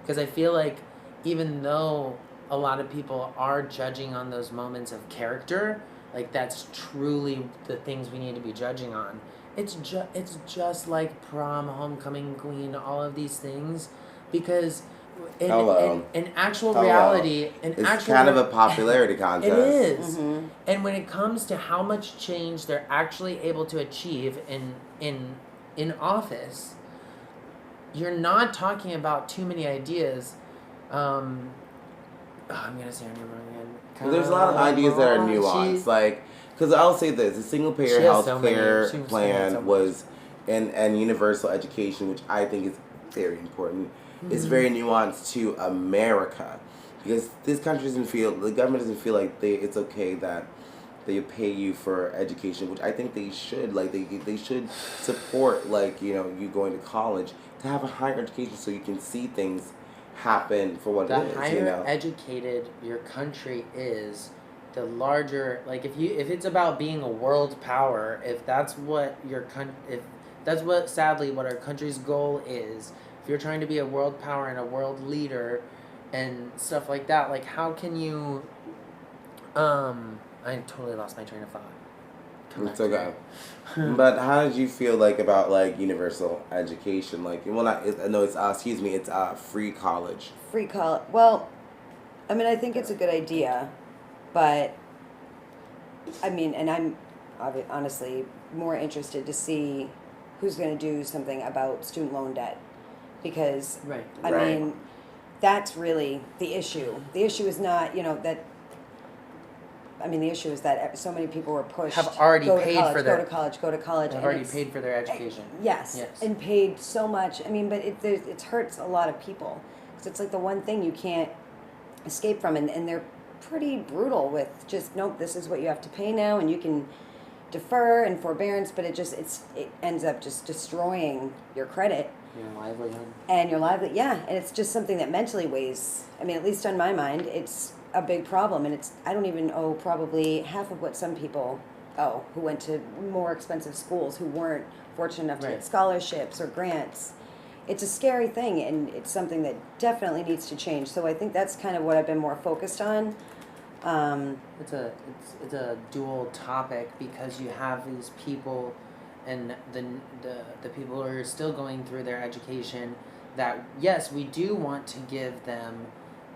C: Because I feel like even though a lot of people are judging on those moments of character, like that's truly the things we need to be judging on. It's just like prom, homecoming queen, all of these things, because in actual reality,
A: it's kind of a popularity contest.
C: It is. Mm-hmm. And when it comes to how much change they're actually able to achieve in office, you're not talking about too many ideas. I'm gonna say her name wrong again.
A: Well, there's a lot of ideas that are nuanced, because I'll say this: the single-payer health care plan was, and universal education, which I think is very important. Mm-hmm. It's very nuanced to America, because this country the government doesn't feel like it's okay that they pay you for education, which I think they should. Like they should support, you going to college to have a higher education so you can see things happen for what it is.
C: The higher educated your country is, the larger, if it's about being a world power, if that's what sadly what our country's goal is, if you're trying to be a world power and a world leader and stuff like that, how can you I totally lost my train of thought.
A: It's okay. But how did you feel about universal education? It's free college.
B: Free college. Well, I mean, I think it's a good idea, but I mean, and I'm honestly more interested to see who's going to do something about student loan debt, because I mean, that's really the issue. The issue is not, that. I mean, the issue is that so many people were pushed.
C: Have already paid for their...
B: Go to college.
C: Have already paid for their education.
B: Yes, and paid so much. I mean, but it hurts a lot of people. Because it's the one thing you can't escape from. And they're pretty brutal with just, nope, this is what you have to pay now. And you can defer and forbearance, but it ends up just destroying your credit.
C: Your livelihood.
B: And your livelihood, yeah. And it's just something that mentally weighs, I mean, at least on my mind, it's a big problem, and I don't even owe probably half of what some people owe who went to more expensive schools, who weren't fortunate enough to get scholarships or grants. It's a scary thing, and it's something that definitely needs to change. So I think that's kind of what I've been more focused on.
C: It's a dual topic, because you have these people and the people who are still going through their education that, yes, we do want to give them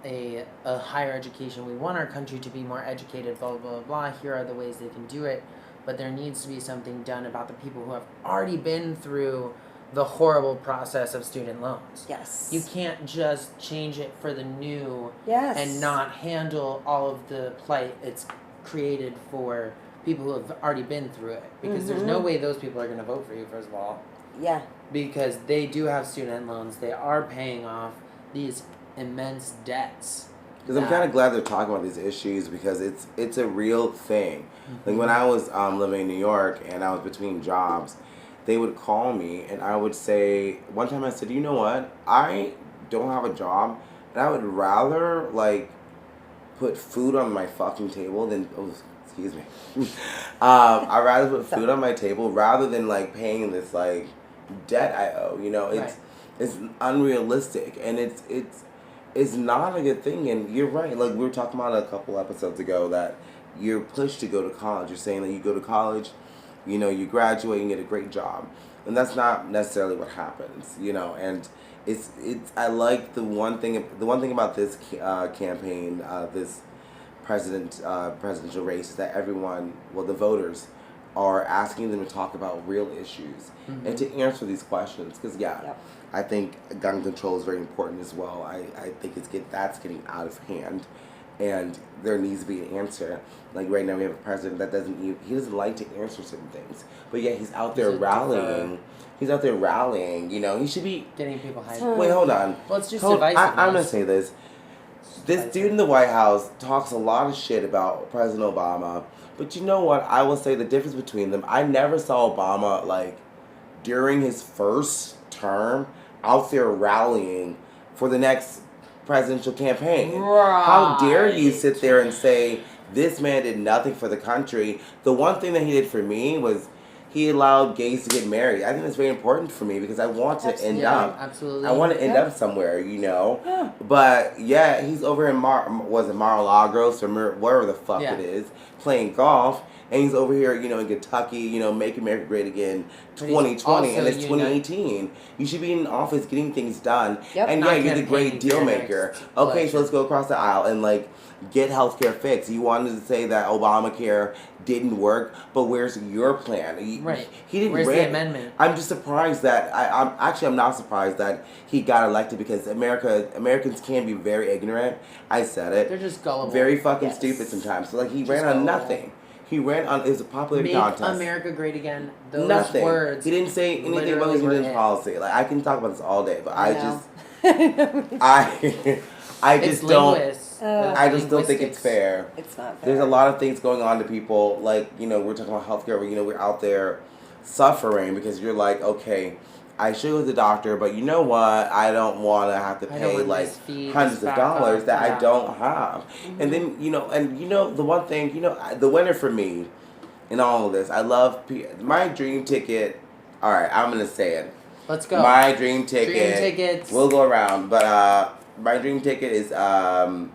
C: a higher education. We want our country to be more educated, blah, blah, blah, blah. Here are the ways they can do it. But there needs to be something done about the people who have already been through the horrible process of student loans.
B: Yes.
C: You can't just change it for the new
B: and
C: not handle all of the plight it's created for people who have already been through it. Because there's no way those people are going to vote for you, first of all.
B: Yeah.
C: Because they do have student loans. They are paying off these immense debts.
A: Because I'm kind of glad they're talking about these issues, because it's a real thing. Like when I was living in New York and I was between jobs, they would call me and I would say, one time I said, you know what, I don't have a job and I would rather put food on my fucking table than, excuse me, I'd rather put food on my table rather than paying this debt I owe. It's unrealistic, and it's not a good thing. And you're right, we were talking about a couple episodes ago that you're pushed to go to college. You're saying that you go to college, you graduate and get a great job, and that's not necessarily what happens. And it's I like the one thing about this campaign, this presidential race, is that the voters are asking them to talk about real issues and to answer these questions. Because I think gun control is very important as well. I think that's getting out of hand, and there needs to be an answer. Right now we have a president that doesn't like to answer certain things, but yet he's out there rallying. He's out there rallying. He should be
C: getting people hyped.
A: Wait, hold on.
C: Well, it's just divisiveness.
A: I'm gonna say this. This dude in the White House talks a lot of shit about President Obama, but you know what? I will say the difference between them. I never saw Obama during his first term out there rallying for the next presidential campaign.
C: Right.
A: How dare you sit there and say this man did nothing for the country? The one thing that he did for me was he allowed gays to get married. I think that's very important for me, because I want to end up.
C: Absolutely.
A: I want to end up somewhere, Yeah. But he's over in Mar-a-Lagos or wherever the fuck it is, playing golf. And he's over here, in Kentucky, Make America Great Again 2020, and it's 2018. You should be in office getting things done.
B: Yep.
A: And yeah, you're the great deal maker. Okay, so let's go across the aisle and, get healthcare fixed. You wanted to say that Obamacare didn't work, but where's your plan?
C: Right.
A: He didn't.
C: Where's the amendment?
A: I'm just surprised that I'm not surprised that he got elected because Americans can be very ignorant. I said it.
C: They're just gullible.
A: Very fucking stupid sometimes. So he ran on nothing. He ran on, it was a popularity contest.
C: Make America Great Again. Those
A: Nothing.
C: words.
A: He didn't say anything about his religious policy. I can talk about this all day, but I just don't think it's fair.
B: It's not fair.
A: There's a lot of things going on to people, we're talking about healthcare, we're out there suffering because you're like, okay, I should go to the doctor, but you know what? I don't want to have to pay hundreds of dollars that I don't have. Mm-hmm. And then, the one thing, the winner for me in all of this, I love my dream ticket. All right, I'm going to say it.
C: Let's go.
A: My dream ticket.
C: Dream tickets.
A: We'll go around, but my dream ticket is Kamala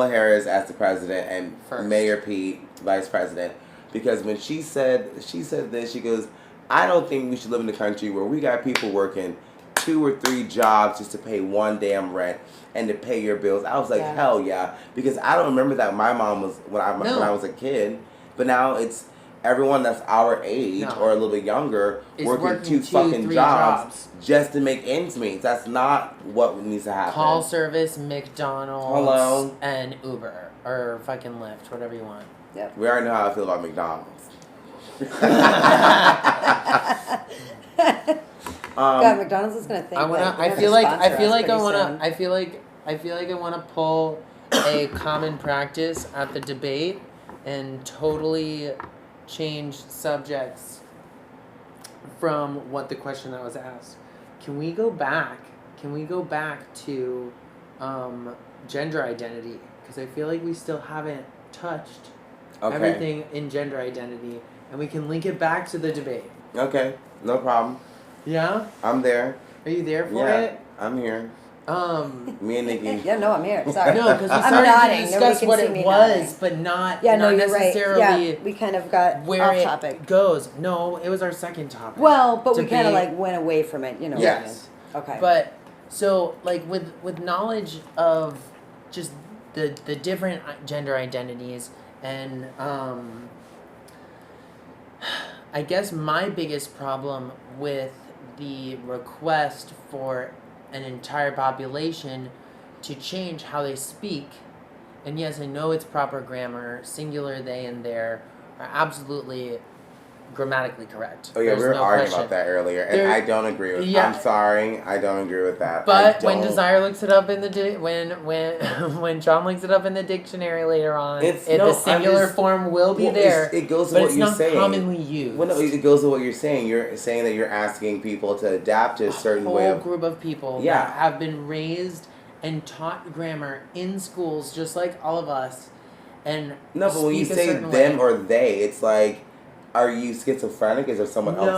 A: Harris as the president and Mayor Pete vice president, because when she said this, she goes, I don't think we should live in a country where we got people working 2 or 3 jobs just to pay one damn rent and to pay your bills. I was like, hell yeah, because I don't remember that my mom was when I was a kid, but now it's everyone that's our age or a little bit younger working 2 fucking jobs just to make ends meet. That's not what needs to happen.
C: Call service, McDonald's, and Uber or fucking Lyft, whatever you want.
B: Yep.
A: We already know how I feel about McDonald's.
B: God, McDonald's is gonna think.
C: I feel like I wanna pull a common practice at the debate and totally change subjects from what the question that was asked. Can we go back to gender identity? Because I feel like we still haven't touched everything in gender identity. And we can link it back to the debate.
A: Okay, no problem.
C: Yeah?
A: I'm there.
C: Are you there for it?
A: I'm here. Me and Nikki.
B: Yeah, no, I'm here. Sorry.
C: No, because we started to discuss what it was, but not necessarily
B: right. We kind of got
C: where
B: off topic.
C: It goes. No, it was our second topic.
B: Well, but we kind of went away from it,
A: Yes.
B: Okay.
C: But so with knowledge of just the different gender identities and I guess my biggest problem with the request for an entire population to change how they speak, and yes, I know it's proper grammar, singular they and their are absolutely grammatically correct.
A: Oh yeah, we were arguing about that earlier, and I don't agree with. I'm sorry, I don't agree with that.
C: But when Desire looks it up in the when Shawn looks it up in the dictionary later on, the singular form will be there.
A: It goes to what you're saying.
C: It's not commonly used.
A: Well, no, it goes to what you're saying. You're saying that you're asking people to adapt to a certain way of.
C: A whole group of people that have been raised and taught grammar in schools, just like all of us, and
A: no, but when you say them or they, it's like. Are you schizophrenic? Is there someone else?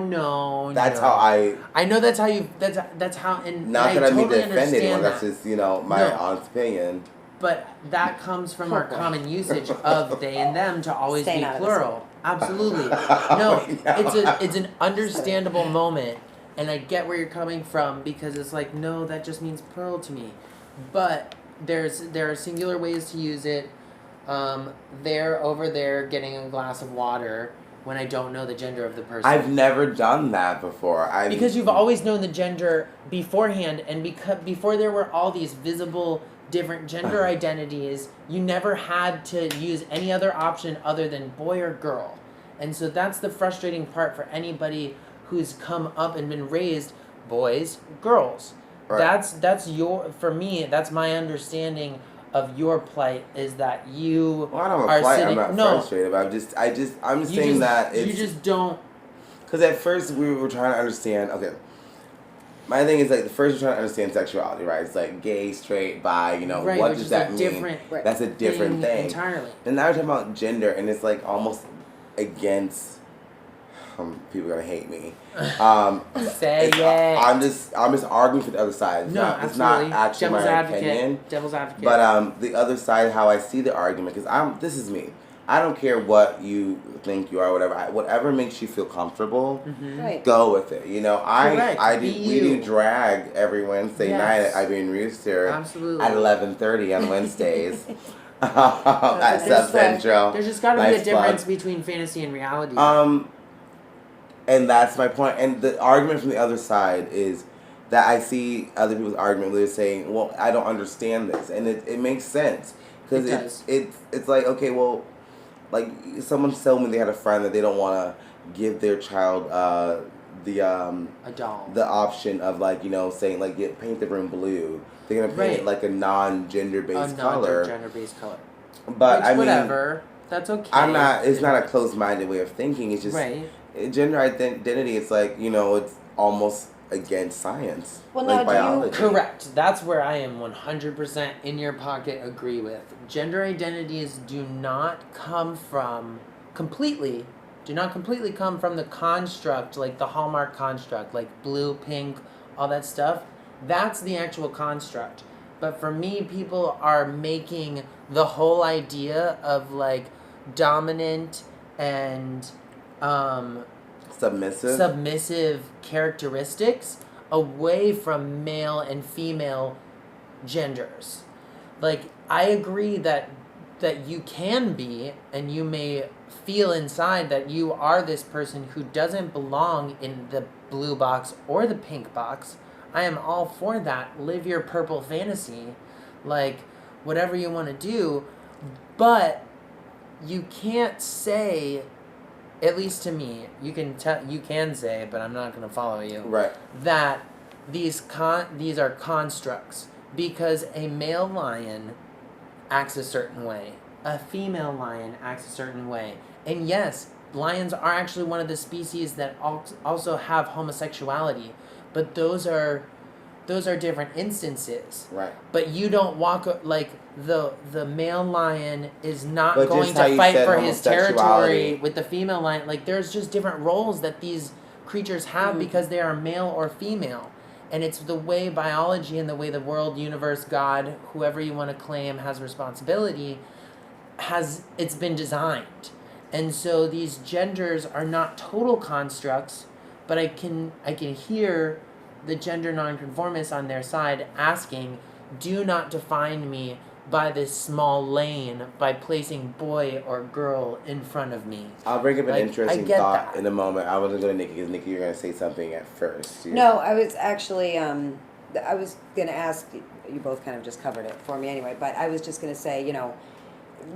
C: No.
A: That's how I
C: know that's how you. That's how. And
A: not that I mean to offend anyone.
C: That.
A: That's just my honest opinion.
C: But that comes from our common usage of they and them to always be plural. Absolutely. No, it's an understandable moment, and I get where you're coming from because it's like no, that just means plural to me, but there are singular ways to use it. They're over there getting a glass of water when I don't know the gender of the person.
A: I've never done that before.
C: Because you've always known the gender beforehand, and before there were all these visible different gender identities, you never had to use any other option other than boy or girl. And so that's the frustrating part for anybody who's come up and been raised boys, girls. Right. For me, that's my understanding of your plight is that you
A: I don't have a plight. I'm not frustrated. But I'm just saying that it's...
C: You just don't...
A: Because at first we were trying to understand... Okay. My thing is, first we're trying to understand sexuality, right? It's like gay, straight, bi,
C: right,
A: what does that mean? That's a different thing.
C: Entirely.
A: And now we're talking about gender, and it's almost against... people are gonna hate me.
C: Say it.
A: I'm just arguing for the other side. It's not actually my opinion.
C: Devil's advocate.
A: But the other side, how I see the argument, because this is me. I don't care what you think you are, whatever. Whatever makes you feel comfortable,
B: Right.
A: go with it. You know,
C: Correct.
A: we do drag every Wednesday night at Iberian Rooster
C: Absolutely.
A: at 11:30 on Wednesdays at
B: There's
A: South Central.
C: There's just got to be a difference between fantasy and reality.
A: And that's my point. And the argument from the other side is that I see other people's argument where they're saying, well, I don't understand this. And it makes sense. Because it's like, okay, well, like, someone told me they had a friend that they don't want to give their child a doll. The option of, like, you know, saying, like, paint the room blue. They're going to paint it like a non-gender-based color.
C: Non-gender-based color.
A: But,
C: which, whatever. That's okay.
A: It's not a closed-minded way of thinking. It's just, gender identity, it's like, you know, it's almost against science.
B: Well,
A: like
B: now,
A: biology.
C: Correct. That's where I am 100% in your pocket agree with. Gender identities do not completely come from the construct, like the Hallmark construct, like blue, pink, all that stuff. That's the actual construct. But for me, people are making the whole idea of, like, dominant and submissive characteristics away from male and female genders. Like, I agree that you can be, and you may feel inside that you are this person who doesn't belong in the blue box or the pink box. I am all for that. Live your purple fantasy, like, whatever you want to do, but you can't say, at least to me, you can say, but I'm not going to follow you.
A: Right.
C: That these are constructs, because a male lion acts a certain way, a female lion acts a certain way, and yes, lions are actually one of the species that also have homosexuality, but those are different instances.
A: Right.
C: But you don't walk, like, the male lion is not going to fight for his territory with the female lion. Like, there's just different roles that these creatures have because they are male or female. And it's the way biology and the way the world, universe, God, whoever you want to claim has responsibility, it's been designed. And so these genders are not total constructs, but I can hear the gender nonconformists on their side asking, do not define me by this small lane by placing boy or girl in front of me.
A: I'll bring up an interesting thought in a moment. I wasn't going to NIkki, because NIkki, you're going to say something at first.
B: No, I was actually, I was going to ask, you both kind of just covered it for me anyway, but I was just going to say, you know,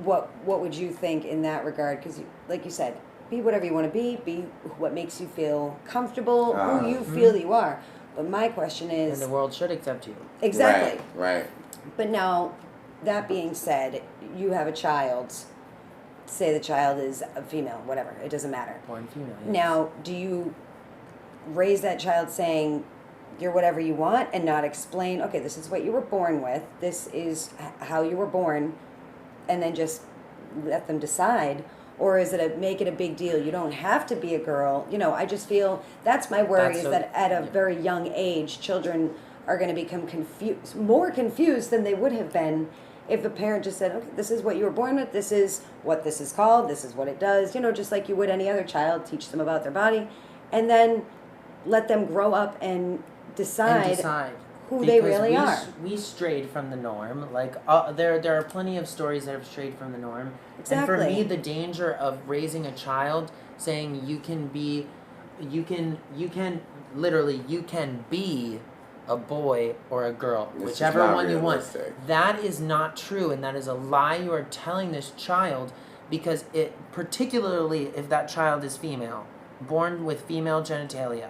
B: what would you think in that regard? Because, like you said, be whatever you want to be what makes you feel comfortable, who you feel you are. But my question is...
C: And the world should accept you.
B: Exactly.
A: Right.
B: But now, that being said, you have a child. Say the child is a female, whatever. It doesn't matter.
C: Born female, yes.
B: Now, do you raise that child saying, you're whatever you want, and not explain, okay, this is what you were born with, this is how you were born, and then just let them decide? Or is it make it a big deal? You don't have to be a girl. You know, I just feel that's my worry, is that at a very young age, children are going to become more confused than they would have been if a parent just said, okay, this is what you were born with, this is what this is called, this is what it does, you know, just like you would any other child, teach them about their body, and then let them grow up and decide who they really are.
C: We strayed from the norm. Like, there are plenty of stories that have strayed from the norm.
B: Exactly.
C: And for me, the danger of raising a child, saying you can be a boy or a girl, whichever one you want. That is not true, and that is a lie you are telling this child, because particularly if that child is female, born with female genitalia,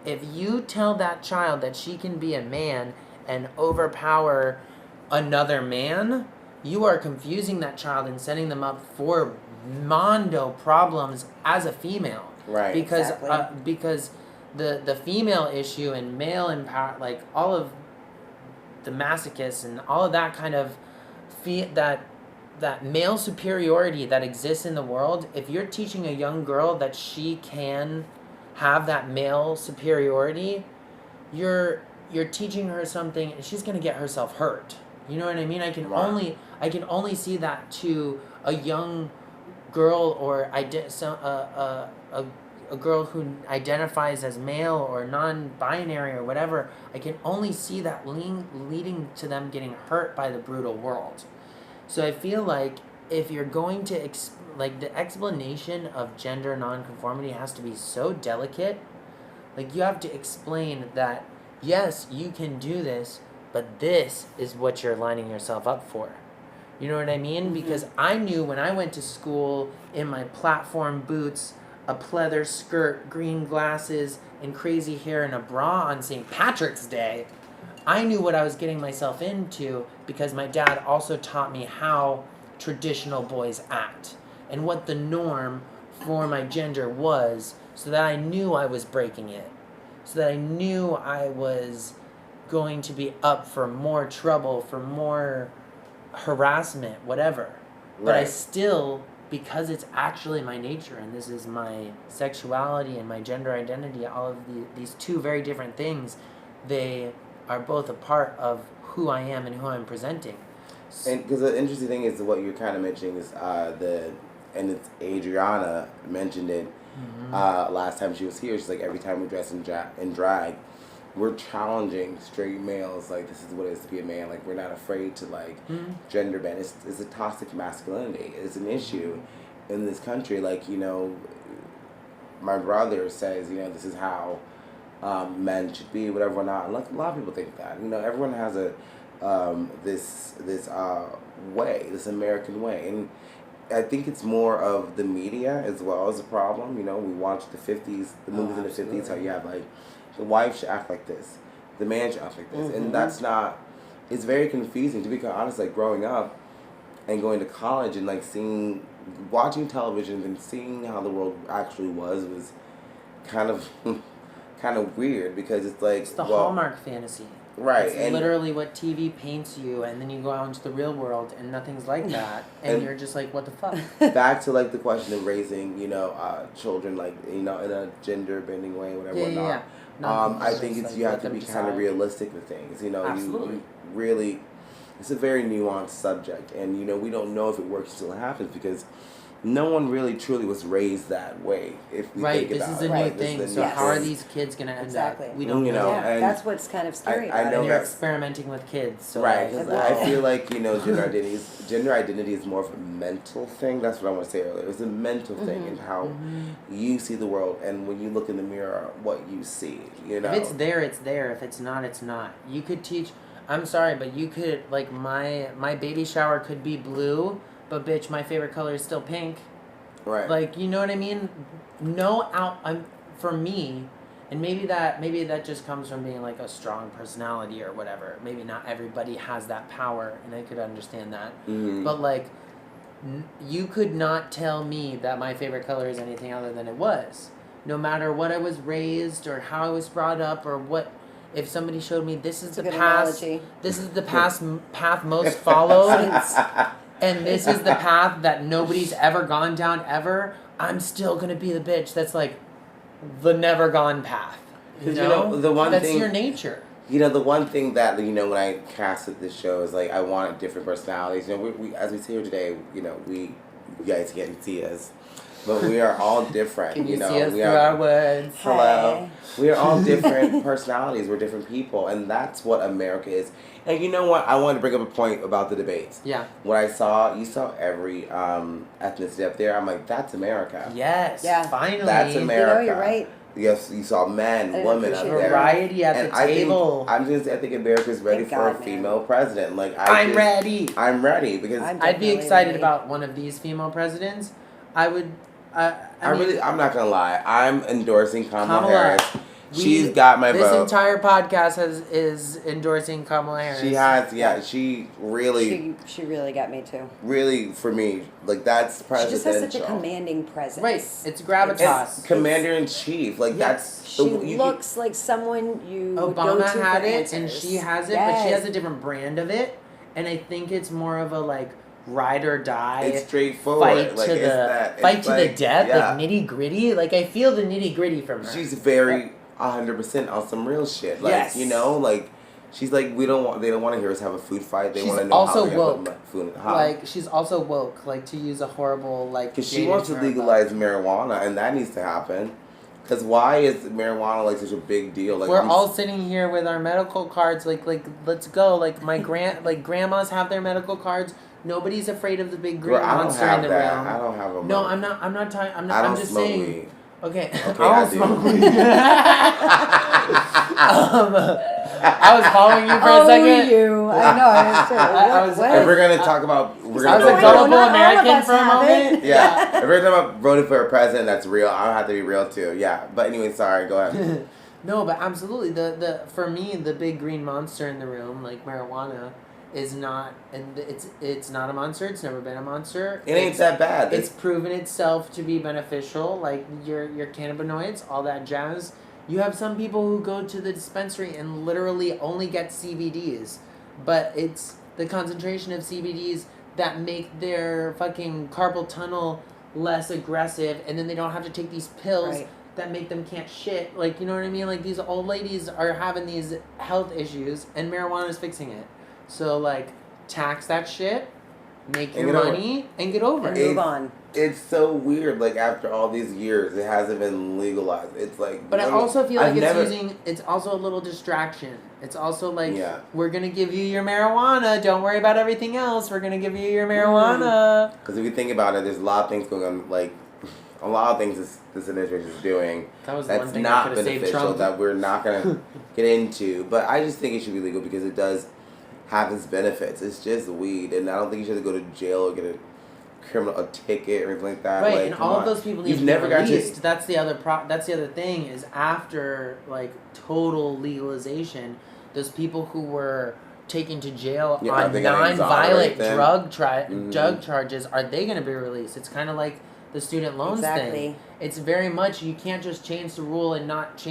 C: if you tell that child that she can be a man and overpower another man, you are confusing that child and setting them up for mondo problems as a female.
A: Right.
C: Because because the female issue and male empower, like all of the masochists and all of that kind of that male superiority that exists in the world, if you're teaching a young girl that she can have that male superiority, you're teaching her something, and she's gonna get herself hurt. You know what I mean? I can only see that to a young girl or a girl who identifies as male or non-binary or whatever, I can only see that leading to them getting hurt by the brutal world. So I feel like if you're going to the explanation of gender nonconformity has to be so delicate. Like, you have to explain that yes, you can do this, but this is what you're lining yourself up for. You know what I mean? Mm-hmm. Because I knew when I went to school in my platform boots, a pleather skirt, green glasses, and crazy hair and a bra on St. Patrick's Day, I knew what I was getting myself into because my dad also taught me how traditional boys act and what the norm for my gender was, so that I knew I was breaking it, so that I knew I was going to be up for more trouble, for more harassment, whatever. Right. But I still, because it's actually my nature and this is my sexuality and my gender identity, all of these two very different things, they are both a part of who I am and who I'm presenting.
A: And because the interesting thing is what you're kind of mentioning is and it's Adriana mentioned it last time she was here. She's like, every time we dress in drag, we're challenging straight males. Like, this is what it is to be a man. Like, we're not afraid to gender bend. It's a toxic masculinity. It's an issue in this country. Like, my brother says, this is how men should be, whatever, whatnot. And a lot of people think that. Everyone has this way, this American way, and I think it's more of the media as well as a problem. We watch the 50s, the movies in the 50s, how you have the wife should act like this, the man should act like this, and that's not. It's very confusing, to be quite honest. Like, growing up and going to college and watching television and seeing how the world actually was kind of weird, because it's like
C: it's the Hallmark fantasy.
A: Right.
C: It's literally what TV paints you, and then you go out into the real world and nothing's like that, and you're just like, what the fuck?
A: Back to the question of raising, children in a gender bending way, whatever.
C: Yeah.
A: I think you have to be kind of realistic with things.
C: Absolutely.
A: You really, it's a very nuanced subject, and we don't know if it works until it happens, because no one really truly was raised that way. If we think about it.
C: This is a new thing. So how are these kids going to end up? We don't know.
B: Yeah, that's what's kind of scary.
A: I know
C: and you're experimenting with kids. So
A: right. I feel like gender identity is more of a mental thing. That's what I want to say earlier. It's a mental thing, and how you see the world, and when you look in the mirror, what you see. If
C: it's there, it's there. If it's not, it's not. You could teach. I'm sorry, but you could my baby shower could be blue. But bitch, my favorite color is still pink.
A: Right.
C: You know what I mean? For me, and maybe that just comes from being a strong personality or whatever. Maybe not everybody has that power, and I could understand that. Mm-hmm. But you could not tell me that my favorite color is anything other than it was. No matter what I was raised or how I was brought up or what. If somebody showed me this is the path most followed. And this is the path that nobody's ever gone down ever, I'm still going to be the bitch that's the never gone path.
A: The one
C: that's
A: thing,
C: your nature.
A: The one thing that, when I casted this show is, I wanted different personalities. We as we sit here today, you guys can't see us. But we are all different.
C: Can you see us through our words?
A: Hello. We are all different personalities. We're different people. And that's what America is. And you know what? I wanted to bring up a point about the debates.
C: Yeah.
A: What you saw every ethnicity up there. I'm like, that's America.
C: Yes. Yeah. Finally.
A: That's America.
B: You're right.
A: Yes, you saw men, women up there.
C: Variety at the table.
A: I think America's ready for a female president.
C: I'm ready.
A: I'm ready because
C: I'd be excited about one of these female presidents. I would.
A: I'm not gonna lie. I'm endorsing Kamala Harris. She's got my vote.
C: This entire podcast is endorsing Kamala Harris.
A: She has, yeah. She really
B: got me too.
A: Really, for me, that's presidential.
B: She just has such a commanding presence.
C: Right, it's gravitas.
A: It's commander in chief. That's
B: she looks like someone you.
C: Obama
B: would go to
C: had
B: for
C: it,
B: answers.
C: and she has it, but she has a different brand of it, and I think it's more of a ride or die.
A: It's straightforward.
C: Fight to the death, nitty gritty. I feel the nitty gritty from her.
A: She's very 100% on some real shit.
C: Yes.
A: She's like, they don't want to hear us have a food fight. They
C: She's
A: want to know
C: also
A: how we're
C: woke.
A: gonna put food. Huh?
C: Like, she's also woke, like, to use a horrible, like,
A: Because she wants to legalize marijuana, and that needs to happen. Because why is marijuana, like, such a big deal? Like,
C: we're all sitting here with our medical cards, like, let's go. Like, grandmas have their medical cards. Nobody's afraid of the big green monster in the room.
A: I don't have a.
C: No, I'm not talking.
A: I don't
C: I'm just
A: smoke
C: saying.
A: weed.
C: Okay,
A: Okay,
C: I
A: I
C: don't
A: do.
C: smoke weed. I was following you for a second.
B: You. I know.
C: I was-
B: What?
A: If we're gonna talk about,
C: I was a gullible American for a moment.
A: Yeah, if we're talking about voting for a president that's real, I have to be real too. Yeah, but anyway, sorry. Go ahead.
C: No, but absolutely. The for me, the big green monster in the room, like marijuana, is not, and it's not a monster. It's never been a monster.
A: It ain't that bad.
C: It's proven itself to be beneficial, like your cannabinoids, all that jazz. You have some people who go to the dispensary and literally only get CBDs, but it's the concentration of CBDs that make their fucking carpal tunnel less aggressive, and then they don't have to take these pills
B: Right.
C: that make them can't shit. Like, you know what I mean? Like, these old ladies are having these health issues, and marijuana is fixing it. So, like, tax that shit, make
A: And
C: your
A: get over
C: money, and get over
B: And
C: it.
B: move on.
A: It's so weird. Like after all these years, it hasn't been legalized. It's like.
C: But I also feel like
A: I've
C: it's also a little distraction. It's also like,
A: Yeah.
C: we're going to give you your marijuana. Don't worry about everything else. We're going to give you your marijuana.
A: Because if you think about it, there's a lot of things going on. Like a lot of things this administration is doing
C: That was the one
A: that's
C: thing that
A: not
C: could have saved
A: beneficial
C: Trump.
A: that we're not gonna get into. But I just think it should be legal because it does have its benefits. It's just weed, and I don't think you should have to go to jail or get a ticket or anything like that.
C: Right,
A: like,
C: and
A: come
C: all
A: on.
C: of those people need
A: You've
C: to
A: never
C: be
A: got to-
C: released. That's the other thing is after like total legalization, those people who were taken to jail
A: Yeah, are
C: on
A: they gonna
C: non-violent
A: exonerate them?
C: drug charges, are they going to be released? It's kind of like the student loans
B: Exactly.
C: thing. It's very much, you can't just change the rule and not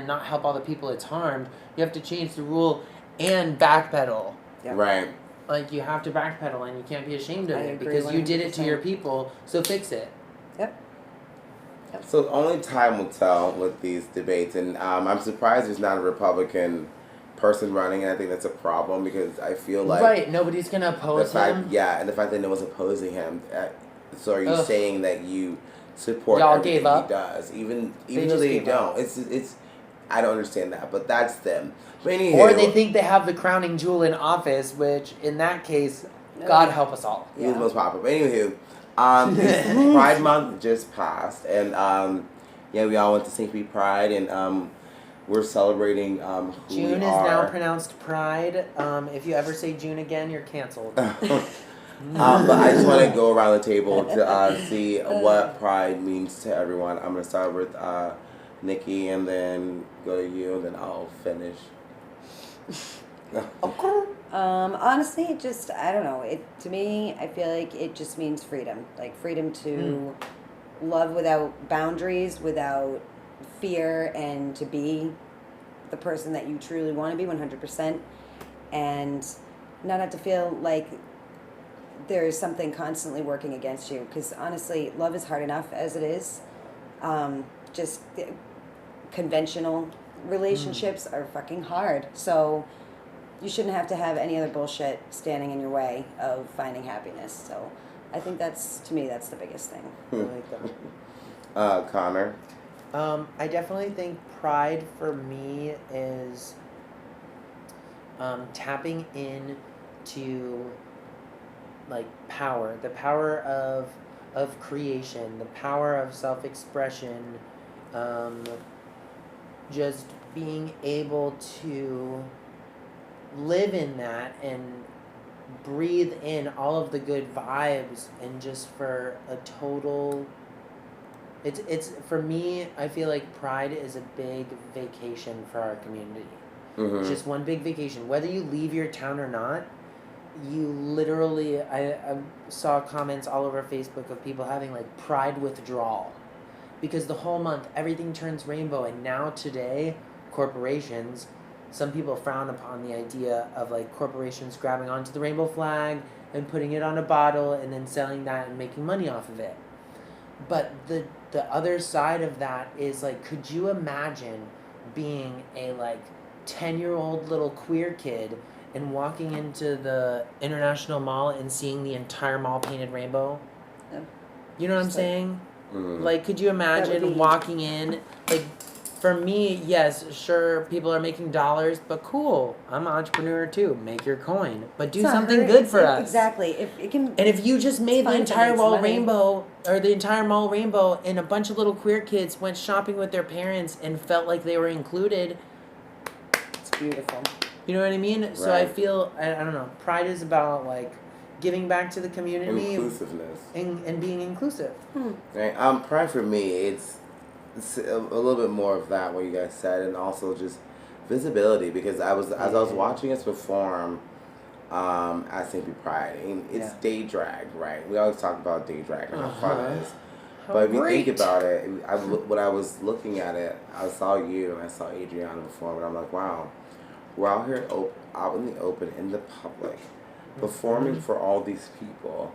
C: not help all the people it's harmed. You have to change the rule and backpedal.
B: Yep.
A: Right.
C: Like, you have to backpedal, and you can't be ashamed of
B: I
C: it
B: agree
C: because you did it to
B: 100%.
C: your people, so fix it.
B: Yep.
A: So only time will tell with these debates, and I'm surprised there's not a Republican person running, and I think that's a problem because I feel like
C: Right, nobody's gonna
A: the
C: oppose
A: fact,
C: him.
A: yeah, and the fact that no one's opposing him. So are you
C: Ugh.
A: saying that you support
C: Y'all
A: everything
C: gave up?
A: he does, even
C: They
A: though
C: just
A: they
C: gave up.
A: don't? It's I don't understand that, but that's them. But anywho,
C: Or they think they have the crowning jewel in office, which in that case, God help us all.
A: he was
B: Yeah.
A: most popular. But anywho, Pride Month just passed, and yeah, we all went to St. Pete Pride, and we're celebrating who
C: June
A: we
C: is
A: are.
C: now pronounced Pride. If you ever say June again, you're canceled.
A: But I just want to go around the table to see what pride means to everyone. I'm going to start with Nikki and then go to you, and then I'll finish.
B: Honestly, it just, I don't know. To me, I feel like it just means freedom. Like freedom to love without boundaries, without fear, and to be the person that you truly want to be 100%, and not have to feel like there's something constantly working against you. Because honestly, love is hard enough as it is. Just conventional relationships are fucking hard. So you shouldn't have to have any other bullshit standing in your way of finding happiness. So I think to me, that's the biggest thing.
C: I like that.
A: Conor.
C: I definitely think pride for me is tapping into like power, the power of creation, the power of self-expression, just being able to live in that and breathe in all of the good vibes, and just for a total, it's for me, I feel like pride is a big vacation for our community.
A: Mm-hmm.
C: It's just one big vacation. Whether you leave your town or not, you literally, I saw comments all over Facebook of people having like pride withdrawal. Because the whole month, everything turns rainbow. And now today, corporations, some people frown upon the idea of like corporations grabbing onto the rainbow flag and putting it on a bottle and then selling that and making money off of it. But the other side of that is like, could you imagine being a like 10-year-old little queer kid and walking into the International Mall and seeing the entire mall painted rainbow.
B: Yeah.
C: You know what I'm
B: Just like-
C: saying?
A: Mm.
C: Like, could you imagine
B: be-
C: walking in? Like, for me, yes, sure, people are making dollars, but cool. I'm an entrepreneur too. Make your coin, but do
B: It's not
C: something
B: hurting.
C: good for us.
B: Exactly. If it can.
C: And if you just made the
B: fine if it
C: entire
B: makes
C: wall
B: money.
C: rainbow, or the entire mall rainbow, and a bunch of little queer kids went shopping with their parents and felt like they were included,
B: It's beautiful.
C: you know what I mean? So I
A: Right.
C: feel, I don't know, pride is about, like, giving back to the community
A: Inclusiveness.
C: and being inclusive.
A: Right. Pride for me, it's a little bit more of that what you guys said, and also just visibility, because as I was watching us perform at St. Pride, and it's day drag, right? We always talk about day drag and how fun it is. But if you think about it, when I was looking at it, I saw you and I saw Adriana perform, and I'm like, wow, we're out here out in the open, in the public, performing for all these people,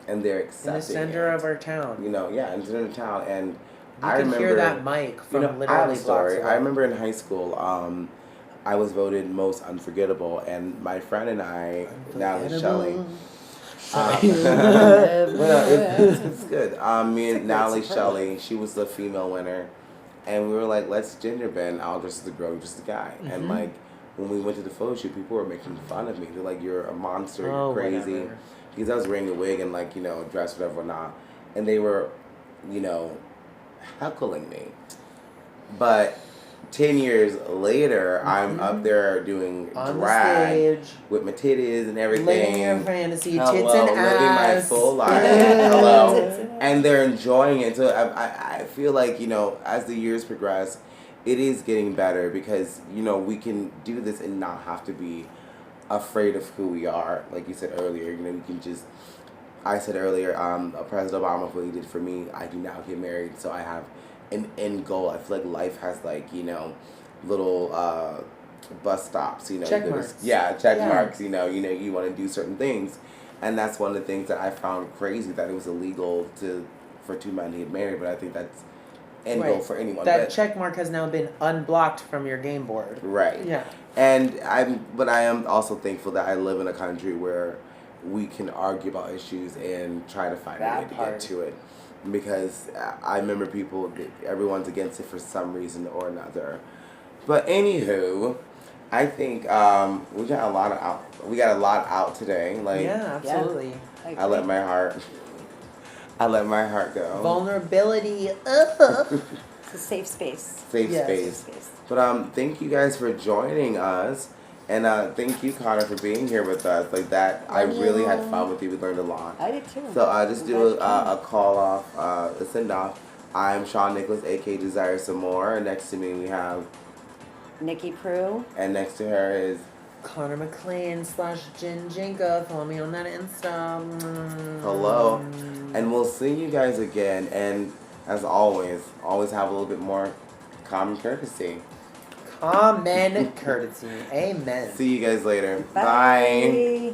A: and they're accepting
C: In the center
A: it.
C: of our town.
A: You know, yeah, in the center of town, and
C: You
A: I
C: can
A: remember
C: hear that mic from
A: I have
C: literally
A: a story.
C: blocks
A: I
C: away.
A: remember in high school, I was voted most unforgettable, and my friend and I, Natalie Shelley. It's good. Me and Natalie Shelley, she was the female winner, and we were like, let's gender bend. I'll dress as a girl, just a guy. And like, when we went to the photo shoot, people were making fun of me. They're like, you're a monster, you're crazy.
C: Whatever.
A: Because I was wearing a wig and like, dress, whatever, whatnot. And they were, heckling me. But 10 years later, I'm up there doing
C: On
A: drag
C: the stage,
A: with my titties and everything.
C: living your fantasy,
A: Hello,
C: tits and
A: living
C: ass.
A: my full life. Hello. And they're enjoying it. So I feel like, as the years progress, it is getting better because, we can do this and not have to be afraid of who we are. Like you said earlier, we can just, I said earlier, President Obama, what he did for me, I do now get married, so I have an end goal. I feel like life has little bus stops,
C: Check marks.
A: Check marks, you want to do certain things. And that's one of the things that I found crazy, that it was illegal for two men to get married, but I think that's end goal for anyone.
C: That check mark has now been unblocked from your game board.
A: Right.
C: Yeah.
A: And I am also thankful that I live in a country where we can argue about issues and try to find a way to get to it. Because I remember everyone's against it for some reason or another. But anywho, I think we got a lot out today. Like,
C: yeah, absolutely.
A: I let my heart go.
C: Vulnerability.
B: It's a safe space.
A: Safe
C: Yes.
A: space. But thank you guys for joining us. And thank you, Conor, for being here with us. Like that, I really had fun with you. We learned a lot.
B: I did too.
A: So just do a call off, a send off. I'm Shawn Nicholas, aka Desire Some More. And next to me we have
B: NIkki Prue.
A: and next to her is
C: Conor McClain / GIn Jinka. Follow me on that Insta.
A: hello. And we'll see you guys again. And as always have a little bit more common courtesy.
C: Common courtesy. Amen.
A: See you guys later.
B: Bye.